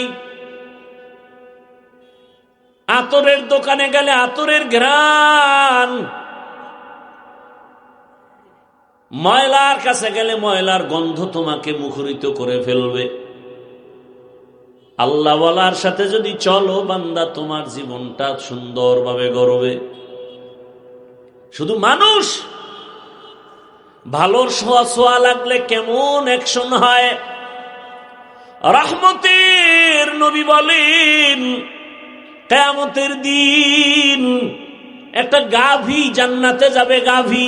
আতরের দোকানে গেলে আতরের ঘ্রাণ, ময়লার কাছে গেলে ময়লার গন্ধ তোমাকে মুখরিত করে ফেলবে। আল্লাহওয়ালার সাথে যদি চলো বান্দা, তোমার জীবনটা সুন্দরভাবে গড়বে। শুধু মানুষ ভালোর সোয়া সোয়া লাগলে কেমন অ্যাকশন হয়। রহমতের নবী বলেন, কিয়ামতের দিন একটা গাভী জান্নাতে যাবে। গাভী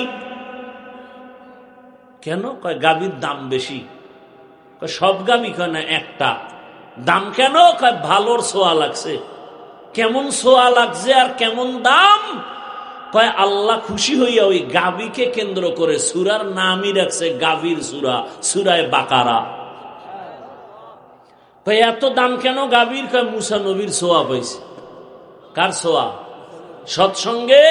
কেন? কয় গাভীর দাম বেশি। কয় সব গাভী? কয় না, একটা। দাম কেন? কয় ভালোর সোয়া লাগছে। কেমন সোয়া লাগছে আর কেমন দাম? কয় আল্লাহ খুশি হইয়া ওই গাভীকে কেন্দ্র করে সূরার নামই রাখছে গাভীর সূরা, সূরায়ে বাকারা। কয় এত দাম কেন গাভীর? কয় মুসা নবীর সোয়া পাইছে। কার সোয়া? সৎসঙ্গে।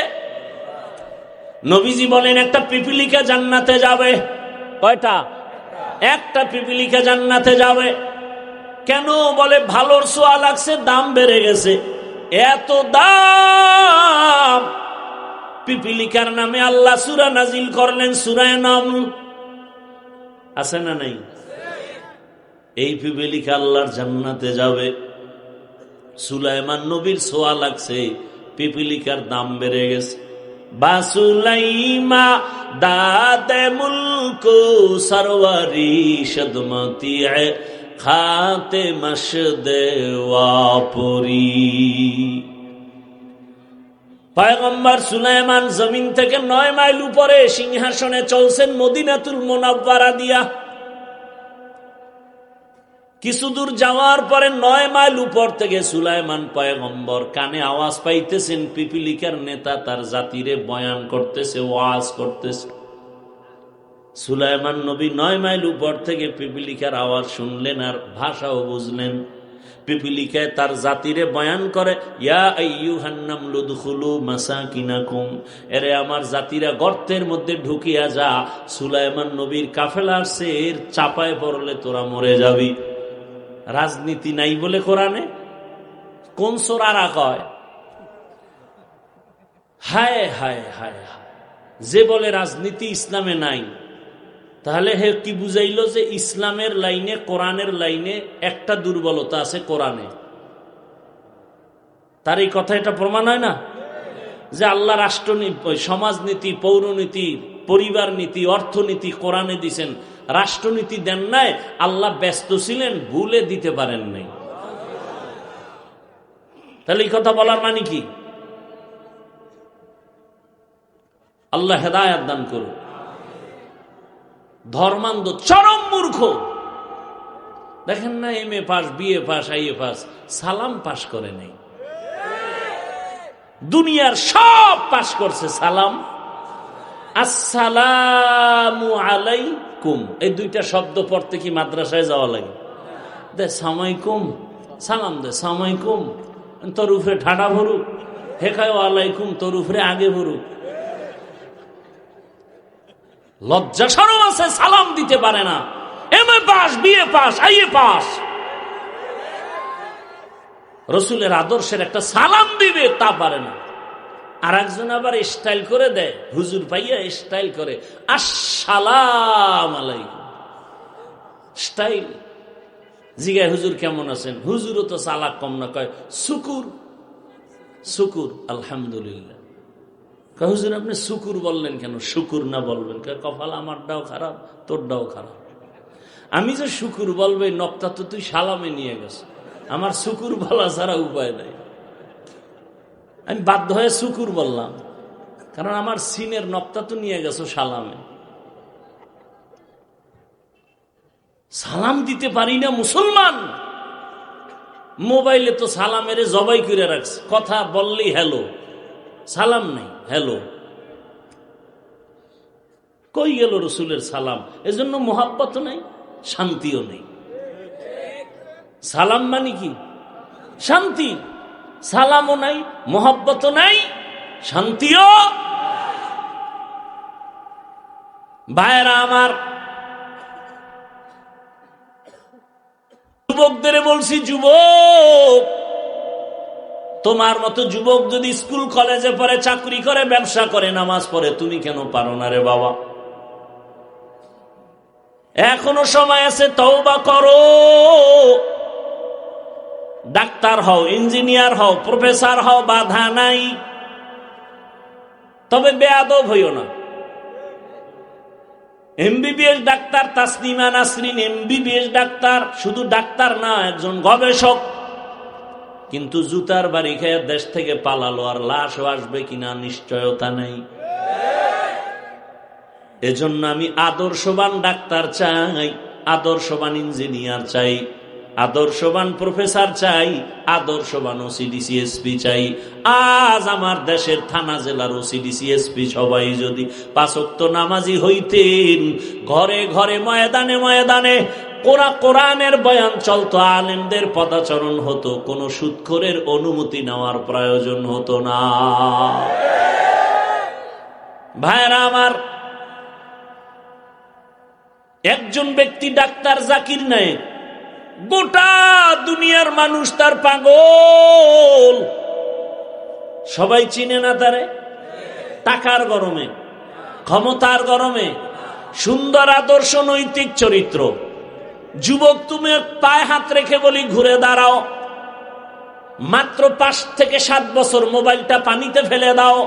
নবীজি বলেন একটা পিপিলিকা জান্নাতে যাবে। কয়টা? একটা পিপিলিকা জান্নাতে যাবে। কেন? বলে ভালোর সোয়া লাগছে, দাম বেড়ে গেছে। এত দাম! পিপিলিকার নামে আল্লাহ সূরা নাজিল করলেন, সূরায়ে নামল। আছে না নাই? এই পিপিলিকা আল্লাহর জান্নাতে যাবে। সুলাইমান নবীর সোয়া লাগছে, পিপিলিকার দাম বেড়ে গেছে। বাসুলাইমা দাদে মুলকো সরওয়ারি সদমতি খাতে মশদে ওয়াপুরি। পয়গম্বর সুলাইমান জমিন থেকে 9 মাইল উপরে সিংহাসনে চলছেন মদিনাতুল মুনাওয়ারা দিয়া। কিছু দূর যাওয়ার পরে 9 মাইল উপর থেকে সুলাইমান পয়গম্বর কানে আওয়াজ পাইতেছেন, পিপিলিকার নেতা তার জাতিরে বয়ান করতেছে, ওয়াজ করতেছে। সুলাইমান নবী 9 মাইল উপর থেকে পিপিলিকার আওয়াজ শুনলেন আর ভাষাও বুঝলেন। পিপিলিকায় তার জাতিরে বয়ান করে, ইয়া আইয়ুহান নামলু দুখুলু মাসাকিনাকুম, এরে আমার জাতিরা গর্তের মধ্যে ঢুকিয়া যা। সুলাইমান নবীর কাফেলা আসছে, এর চাপায় পড়লে তোরা মরে যাবি। রাজনীতি নাই বলে কোরআনে কোন সোরারা কয়? হায় হায় হায় হায়! যে বলে রাজনীতি ইসলামে নাই, তাহলে হে কি বুঝাইল যে ইসলামের লাইনে, কোরআনের লাইনে একটা দুর্বলতা আছে কোরআনে। তার এই কথা এটা প্রমাণ হয় না যে আল্লাহ রাষ্ট্রনীতি, সমাজনীতি, পৌরনীতি, পরিবার নীতি, অর্থনীতি কোরআনে দিছেন, রাষ্ট্রনীতি দেন নাই। আল্লাহ ব্যস্ত ছিলেন, ভুলে দিতে পারেন নাই। তাহলে এই কথা বলার মানে কি? আল্লাহ হেদায়েত দান করুন। ধর্মান্ধ চরম মূর্খ দেখেন না, MA pass, BA pass, IA pass, সালাম পাস করে নাই। দুনিয়ার সব পাস করছে, সালাম আসসালামু আলাইকুম এই দুইটা শব্দ পড়তে কি মাদ্রাসায় যাওয়া লাগে? দে সালামাইকুম, সালাম দে সালামাইকুম, তোর উপরে ঠাডা ভরুক, হেখায় আলাইকুম, তোর উপরে আগে ভরুক। লজ্জা শরম আছে, সালাম দিতে পারে না। MA pass, BA pass, IA pass, রসুলের আদর্শের একটা সালাম দিবে তা পারে না। আর একজন আবার স্টাইল করে দেয়, হুজুর পাইয়া স্টাইল করে আসসালাম আলাইকুম, স্টাইল। জিগায় হুজুর কেমন আছেন? হুজুরও তো চালাক কম না, কয় শুকুর শুকুর আলহামদুলিল্লাহ। কয় হুজুর আপনি শুকুর বললেন কেন? শুকুর না বলবেন? কয় কপাল আমারটাও খারাপ, তোরটাও খারাপ। আমি যে শুকুর বলবে নকটা তো তুই সালামে নিয়ে গেছ, আমার শুকুর বলা ছাড়া উপায় নাই। আমি বাধ্য হয়ে শুকুর বললাম, কারণ আমার সিনের নকটা তো নিয়ে গেছো সালামে। সালাম দিতে পারি না মুসলমান। মোবাইলে তো সালামের জবাই করে রাখছে, কথা বললেই হ্যালো, সালাম নেই, হ্যালো। কই গেল রসুলের সালাম? এজন্য মোহাব্বত নেই, শান্তিও নেই। সালাম মানে কি? শান্তি। সালামও নাই, মোহাব্বত নাই, শান্তিও। ভাইরা আমার, যুবকদের বলছি, যুবক, তোমার মতো যুবক যদি স্কুল কলেজে পড়ে, চাকরি করে, ব্যবসা করে, নামাজ পড়ে, তুমি কেন পারো না রে বাবা? এখনো সময় আছে, তওবা করো। ডাক্তার হও, ইঞ্জিনিয়ার হও, প্রফেসর হও, বাধা নাই, তবে বেয়াদব হইও না। MBBS doctor Tasnima Nasrin MBBS doctor, শুধু ডাক্তার না, একজন গবেষক। কিন্তু জুতার বাড়ি খেয়ে দেশ থেকে পালালো, আর লাশও আসবে কিনা নিশ্চয়তা নেই। এজন্য আমি আদর্শবান ডাক্তার চাই, আদর্শবান ইঞ্জিনিয়ার চাই, আদর্শবান প্রফেসর চাই, আদর্শবান ওসিডিসিএসপি চাই। আজ আমার দেশের থানা জেলার ওসিডিসিএসপি সবাই যদি 5 ওয়াক্ত নামাজি হইতেন, ঘরে ঘরে, ময়দানে ময়দানে কোরআনের বয়ান চলতো, আলেমদের পদাচরণ হতো, কোন সুদখোরের অনুমতি নেওয়ার প্রয়োজন হতো না। ভাইরা আমার, একজন ব্যক্তি ডাক্তার জাকির নায়েক, গোটা দুনিয়ার মানুষ তার পাগল, সবাই চিনে না তারে। টাকার গরমে, ক্ষমতার গরমে, সুন্দর আদর্শ, নৈতিক চরিত্র। যুবক, তুমি পায়ে হাত রেখে বলি, ঘুরে দাঁড়াও। মাত্র 5 থেকে 7 বছর মোবাইলটা পানিতে ফেলে দাও,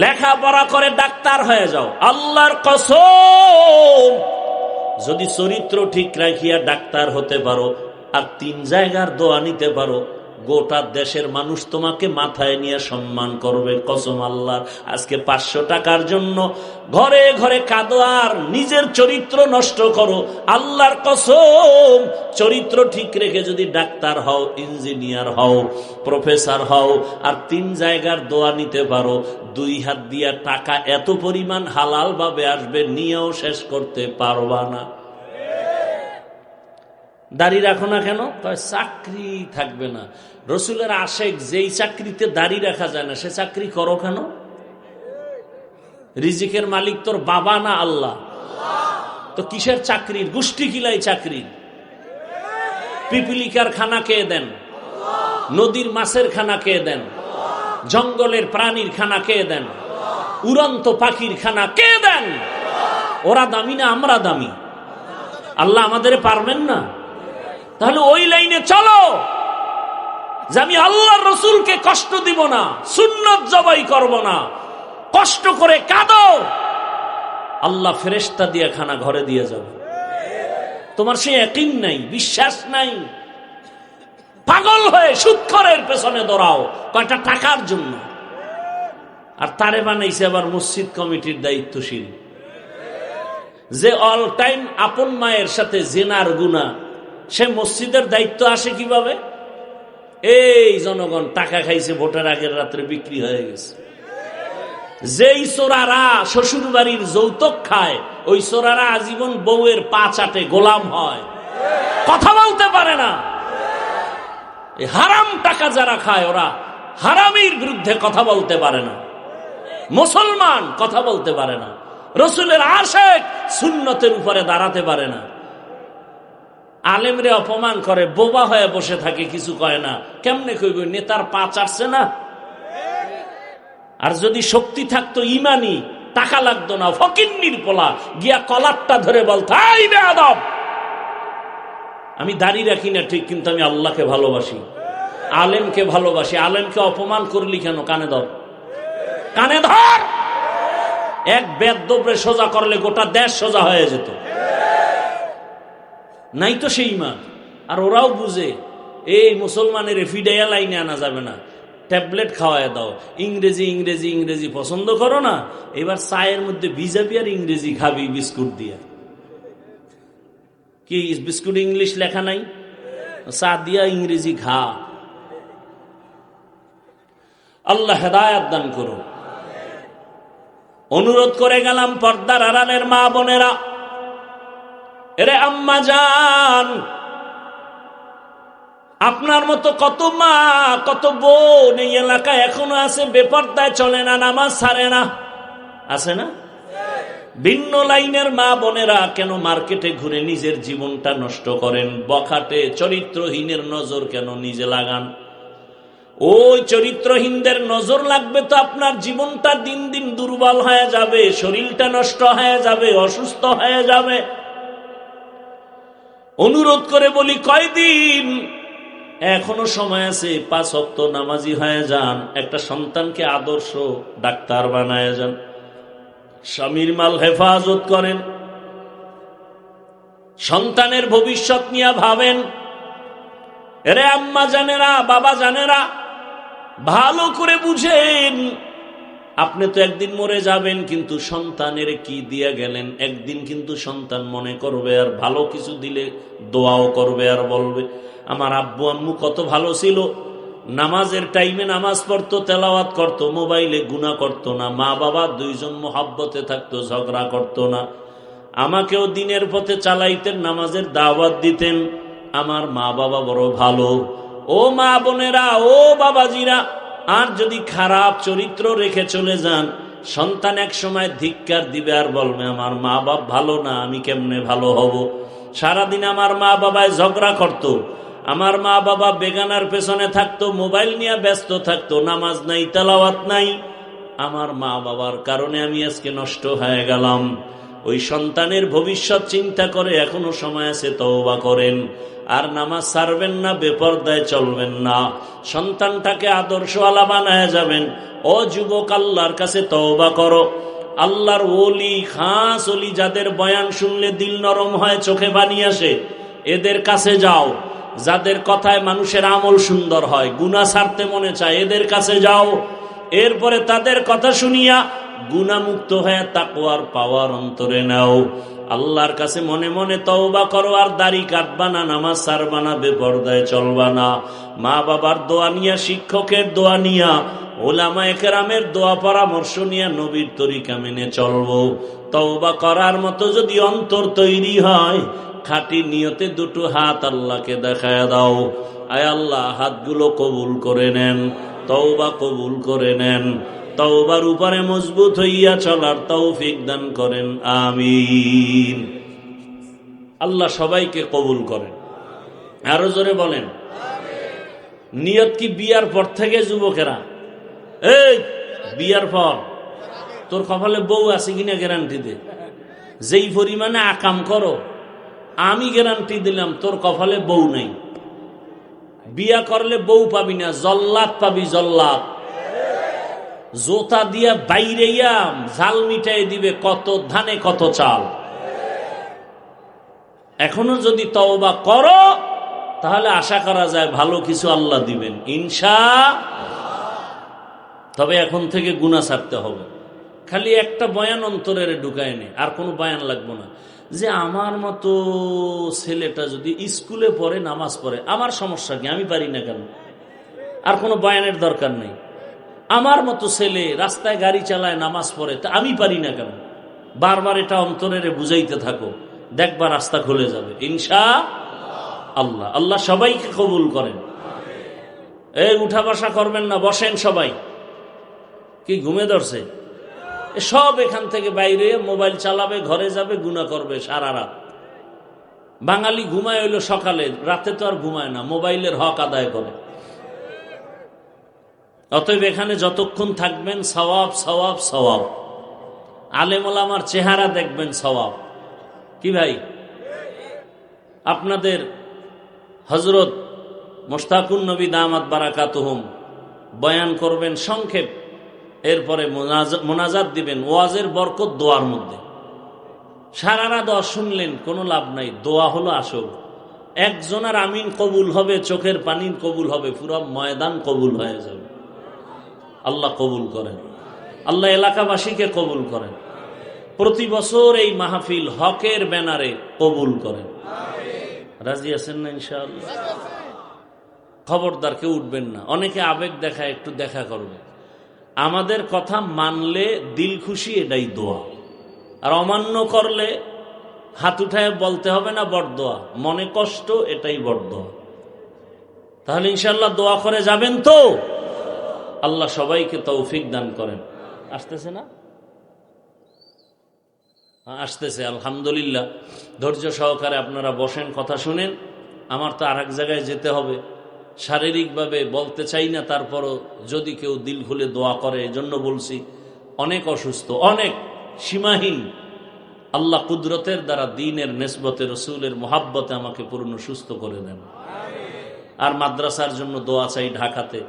লেখাপড়া করে ডাক্তার হয়ে যাও। আল্লাহর কসম, যদি চরিত্র ঠিক রাখিয়া ডাক্তার হতে পারো আর 3 জায়গার দোয়া নিতে পারো, গোটা দেশের মানুষ তোমাকে মাথায় নিয়ে সম্মান করবে। কসম আল্লাহর। আজকে 500 টাকার জন্য ঘরে ঘরে কাঁদো আর নিজের চরিত্র নষ্ট করো। আল্লাহর কসম, চরিত্র ঠিক রেখে যদি ডাক্তার হও, ইঞ্জিনিয়ার হও, প্রফেসর হও, আর 3 জায়গার দোয়া নিতে পারো, 2 হাত দিয়া টাকা এত পরিমাণ হালাল ভাবে আসবে, নিয়েও শেষ করতে পারবা না। দাড়ি রাখো না কেন? চাকরি থাকবে না। রসুলের আশেক, যেই চাকরিতে দাড়ি রাখা যায় না, সে চাকরি করো কেন? রিজিকের মালিক তোর বাবা না আল্লাহ? তো কিসের চাকরির? গোষ্ঠী কিলাই চাকরির। পিপিলিকার খানা কে দেন? নদীর মাছের খানা কে দেন? জঙ্গলের প্রাণীর খানা কে দেন? উড়ন্ত পাখির খানা কে দেন? ওরা দামি না আমরা দামি? আল্লাহ আমাদের পারবেন না? তাহলে ওই লাইনে চলো যে আমি আল্লাহর রসুলকে কষ্ট দিব না, সুন্নত জবাই করব না। কষ্ট করে কাঁদো, আল্লাহ ফেরেশতা দিয়ে খানা ঘরে দিয়ে যাবে। তোমার সে ইয়াকিন নাই, বিশ্বাস নাই, পাগল হয়ে সুদখোরের পেছনে দৌড়াও কয়টা টাকার জন্য। আর তারে বানাইছে আবার মসজিদ কমিটির দায়িত্বশীল, যে অল টাইম আপন মায়ের সাথে জিনার গুনাহ, সে মসজিদের দায়িত্ব আসে কিভাবে? এই জনগণ টাকা খাইছে, ভোটের আগের রাত্রে বিক্রি হয়ে গেছে। যেই চোরারা শ্বশুর বাড়ির যৌতুক খায়, ওই চোরারা আজীবন বউয়ের পা চাটে, গোলাম হয়, কথা বলতে পারে না। এই হারাম টাকা যারা খায়, ওরা হারামির বিরুদ্ধে কথা বলতে পারে না। মুসলমান কথা বলতে পারে না, রসুলের আশেক সুন্নতের উপরে দাঁড়াতে পারে না। আলেমরে অপমান করে, বোবা হয়ে বসে থাকে, কিছু কয় না। কেমনে কইব? নেতার পা চাটছে না। আর যদি শক্তি থাকতো ইমানি, টাকা লাগতো না, ফকিন্নির পোলা গিয়া কলারটা ধরে বলতো, এই বেয়াদব, আমি দাড়ি রাখি না ঠিক, কিন্তু আমি আল্লাহকে ভালোবাসি, আলেমকে ভালোবাসি। আলেমকে অপমান করলি কেন? কানে ধর, কানে ধর। এক বেদবরে সোজা করলে গোটা দেশ সোজা হয়ে যেত। নাই তো সেই ইমান। আর ওরাও বুঝে এই মুসলমানের ফিডাইয়া লাইনে আনা যাবে না, ট্যাবলেট খাওয়ায় দাও, ইংরেজি ইংরেজি ইংরেজি পছন্দ করো না, এবার চায়ের মধ্যে ভিজাবি আর ইংরেজি খাবি বিস্কুট দিয়া। কি বিস্কুট ইংলিশ লেখা নাই, চা দিয়া ইংরেজি খা। আল্লাহ হেদায়াত দান করুন। অনুরোধ করে গেলাম পর্দার আড়ালের মা বোনেরা, এরে আম্মা জান, আপনার মতো কত মা কত বোন এই এলাকায় এখনো আছে বেপর্দায় চলে না, নামাজ ছাড়ে না, আছে না? ভিন্ন লাইনের মা বোনেরা কেন মার্কেটে ঘুরে নিজের জীবনটা নষ্ট করেন? বখাটে চরিত্রহীনের নজর কেন নিজে লাগান? ওই চরিত্রহীনদের নজর লাগবে তো আপনার জীবনটা দিন দিন দুর্বল হয়ে যাবে, শরীরটা নষ্ট হয়ে যাবে, অসুস্থ হয়ে যাবে। অনুরোধ করে বলি, কয়দিন এখনো সময় আছে, 5 ওয়াক্ত নামাজি হয়ে যান, একটা সন্তানকে আদর্শ ডাক্তার বানায় যান, স্বামীর মাল হেফাজত করেন, সন্তানের ভবিষ্যৎ নিয়ে ভাবেন। এরে আম্মা জানেরা, বাবা জানেরা, ভালো করে বুঝেন, আপনি তো একদিন মরে যাবেন, কিন্তু সন্তানের কি দিয়ে গেলেন? একদিন কিন্তু সন্তান মনে করবে, আর ভালো কিছু দিলে দোয়াও করবে, আর বলবে আমার আব্বু আম্মু কত ভালো ছিল, নামাজের টাইমে নামাজ পড়তো, তেলাওয়াত করতো, মোবাইলে গুনাহ করতো না, মা বাবা দুইজন মোহাব্বতে থাকতো, ঝগড়া করতো না, আমাকেও দিনের পথে চালাইতেন, নামাজের দাওয়াত দিতেন, আমার মা বাবা বড় ভালো। ও মা বোনেরা, ও বাবাজিরা, আর যদি খারাপ চরিত্র রেখে চলে যান, সন্তান এক সময় ধিক্কার দিবে, আর বলবে আমার মা বাপ ভালো না, আমি কেমনে ভালো হব? সারাদিন আমার মা বাবায় ঝগড়া করতো, আমার মা বাবা বেগানার পেছনে থাকতো, মোবাইল নিয়ে ব্যস্ত থাকতো, নামাজ নাই, তেলাওয়াত নাই, আমার মা বাবার কারণে আমি আজকে নষ্ট হয়ে গেলাম। ওই সন্তানের ভবিষ্যৎ চিন্তা করে এখনো সময় আছে, তওবা করেন, আর নামাজ ছাড়বেন না, বেপরদায় চলবেন না, সন্তানটাকে আদর্শওয়ালা বানায় যাবেন। ও যুবক, আল্লাহর কাছে তওবা করো। আল্লাহর ওলি, খাস ওলি, যাদের বয়ান শুনলে দিল নরম হয়, চোখে পানি আসে, এদের কাছে যাও। যাদের কথায় মানুষের আমল সুন্দর হয়, গুনাহ ছাড়তে মনে চায়, এদের কাছে যাও। এরপরে তাদের কথা শুনিয়া গুনাহমুক্ত হয়ে তাকওয়ার পাওয়ার অন্তরে নাও। আল্লাহর কাছে মনে মনে তওবা করো, আর দাড়ি কাটবা না, নামাজ ছাড়বা না, বেপরদায় চলবা না, মা বাবার দোয়া নিয়া, শিক্ষকের দোয়া নিয়া, ওলামায়ে কেরামের দোয়া পরামর্শ নিয়া নবীর তরিকা মেনে চলবো। তওবা করার মতো যদি অন্তর তৈরি হয়, খাঁটি নিয়তে দুটো হাত আল্লাহকে দেখায় দাও, আয় আল্লাহ হাতগুলো কবুল করে নেন, তওবা কবুল করে নেন, তওবার উপরে মজবুত হইয়া চলার তৌফিক দান করেন, আমিন। আল্লাহ সবাইকে কবুল করেন। আরো জোরে বলেন নিয়ত কি বিয়ার পর থেকে? যুবকেরা, এই বিয়ার পর তোর কপালে বউ আছে কিনা গ্যারান্টি দে। যেই পরিমাণে আকাম করো, আমি গ্যারান্টি দিলাম তোর কপালে বউ নাই। বিয়া করলে বউ পাবি না, জল্লাদ পাবি, জল্লাদ। জোতা দিয়া বাইরে ঝাল মিটাই দিবে, কত ধানে কত চাল। এখনো যদি তওবা করো, তাহলে আশা করা যায় ভালো কিছু আল্লাহ দিবেন, ইনশাআল্লাহ। তবে এখন থেকে গুনাহ ছাড়তে হবে। খালি একটা বয়ান অন্তরের ঢুকায় নে, আর কোনো বয়ান লাগবে না। যে আমার মতো ছেলেটা যদি স্কুলে পড়ে, নামাজ পড়ে, আমার সমস্যা কি? আমি পারি না কেন? আর কোনো বয়ানের দরকার নেই। আমার মতো ছেলে রাস্তায় গাড়ি চালায়, নামাজ পড়ে, তা আমি পারি না কেন? বারবার এটা অন্তরের বুঝাইতে থাকো, দেখবা রাস্তা খুলে যাবে, ইনশাআল্লাহ। আল্লাহ সবাইকে কবুল করেন। এই উঠা বসা করবেন না, বসেন সবাই। কি ঘুমে ধরছে? সব এখান থেকে বাইরে মোবাইল চালাবে, ঘরে যাবে, গুনাহ করবে সারা রাত। বাঙালি ঘুমায় হইল সকালে, রাতে তো আর ঘুমায় না, মোবাইলের হক আদায় করে। অতএব এখানে যতক্ষণ থাকবেন সওয়াব, সওয়াব, সওয়াব। আলেম ওলামার চেহারা দেখবেন, সওয়াব। কি ভাই, আপনাদের হযরত মুশতাকুন নবী দামাত বারাকাতুহুম বয়ান করবেন সংক্ষেপ, এরপরে মোনাজাত দিবেন, ওয়াজের বরকত দোয়ার মধ্যে। সারা রাত দোয়া শুনলেন, কোনো লাভ নাই, দোয়া হলো আসল। একজনের আমিন কবুল হবে, চোখের পানি কবুল হবে, পুরো ময়দান কবুল হয়ে যাবে। আল্লাহ কবুল করেন, আল্লাহ এলাকাবাসীকে কবুল করেন। প্রতি বছর এই মাহফিল হকের ব্যানারে কবুল করেন। রাজি আছেন না ইনশাআল্লাহ? খবরদার কেউ উঠবেন না। অনেকে আবেগ দেখায়, একটু দেখা করবে। আমাদের কথা মানলে দিল খুশি, এটাই দোয়া। আর অমান্য করলে হাত উঠায় বলতে হবে না বড়দোয়া, মনে কষ্ট, এটাই বড়দোয়া। তাহলে ইনশাআল্লাহ দোয়া করে যাবেন তো? আল্লাহ সবাইকে তৌফিক দান করেন। আসতেছে না? আসতেছে, আলহামদুলিল্লাহ। ধৈর্য সহকারে আপনারা বসেন, কথা শুনেন। আমার তো আর এক জায়গায় যেতে হবে। শারীরিকভাবে বলতে চাই না, তারপরও যদি কেউ দিল খুলে দোয়া করে, এজন্য বলছি। অনেক অসুস্থ, অনেক সীমাহীন। আল্লাহ কুদরতের দ্বারা দিনের নেসবতে, রসুলের মোহাব্বতে আমাকে পূর্ণ সুস্থ করে দেন। আর মাদ্রাসার জন্য দোয়া চাই। ঢাকাতে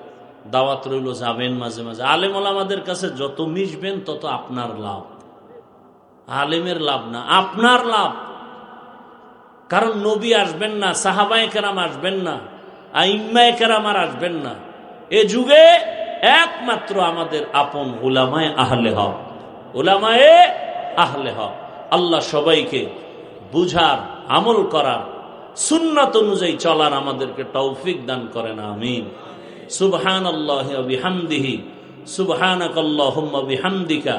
দাওয়াত রইল, যাবেন মাঝে মাঝে। আলেম ওলামাদের কাছে যত মিশবেন তত আপনার লাভ। আলেমের লাভ না, আপনার লাভ। কারণ নবী আসবেন না, সাহাবায়ে কেরাম আসবেন না, আইম্মায়ে কেরাম আর আসবেন না। এ যুগে একমাত্র আমাদের আপন উলামায়ে আহলে হক, উলামায়ে আহলে হক। আল্লাহ সবাইকে বুঝার, আমল করার, সুন্নাত অনুযায়ী চলার আমাদেরকে তৌফিক দান করেন, আমিন। সুবহানাল্লাহি ওয়া বিহামদিহি, সুবহানাকাল্লাহুম্মা বিহামদিকা,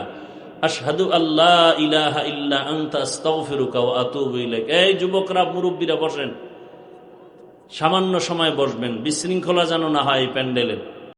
আশহাদু আল্লা ইলাহা ইল্লা আনতা আস্তাগফিরুকা ওয়া আতুবু ইলাইক। এই যুবকরা, মুরব্বীরা বসেন, সামান্য সময় বসবেন, বিশৃঙ্খলা যেন না হয় প্যান্ডেলের।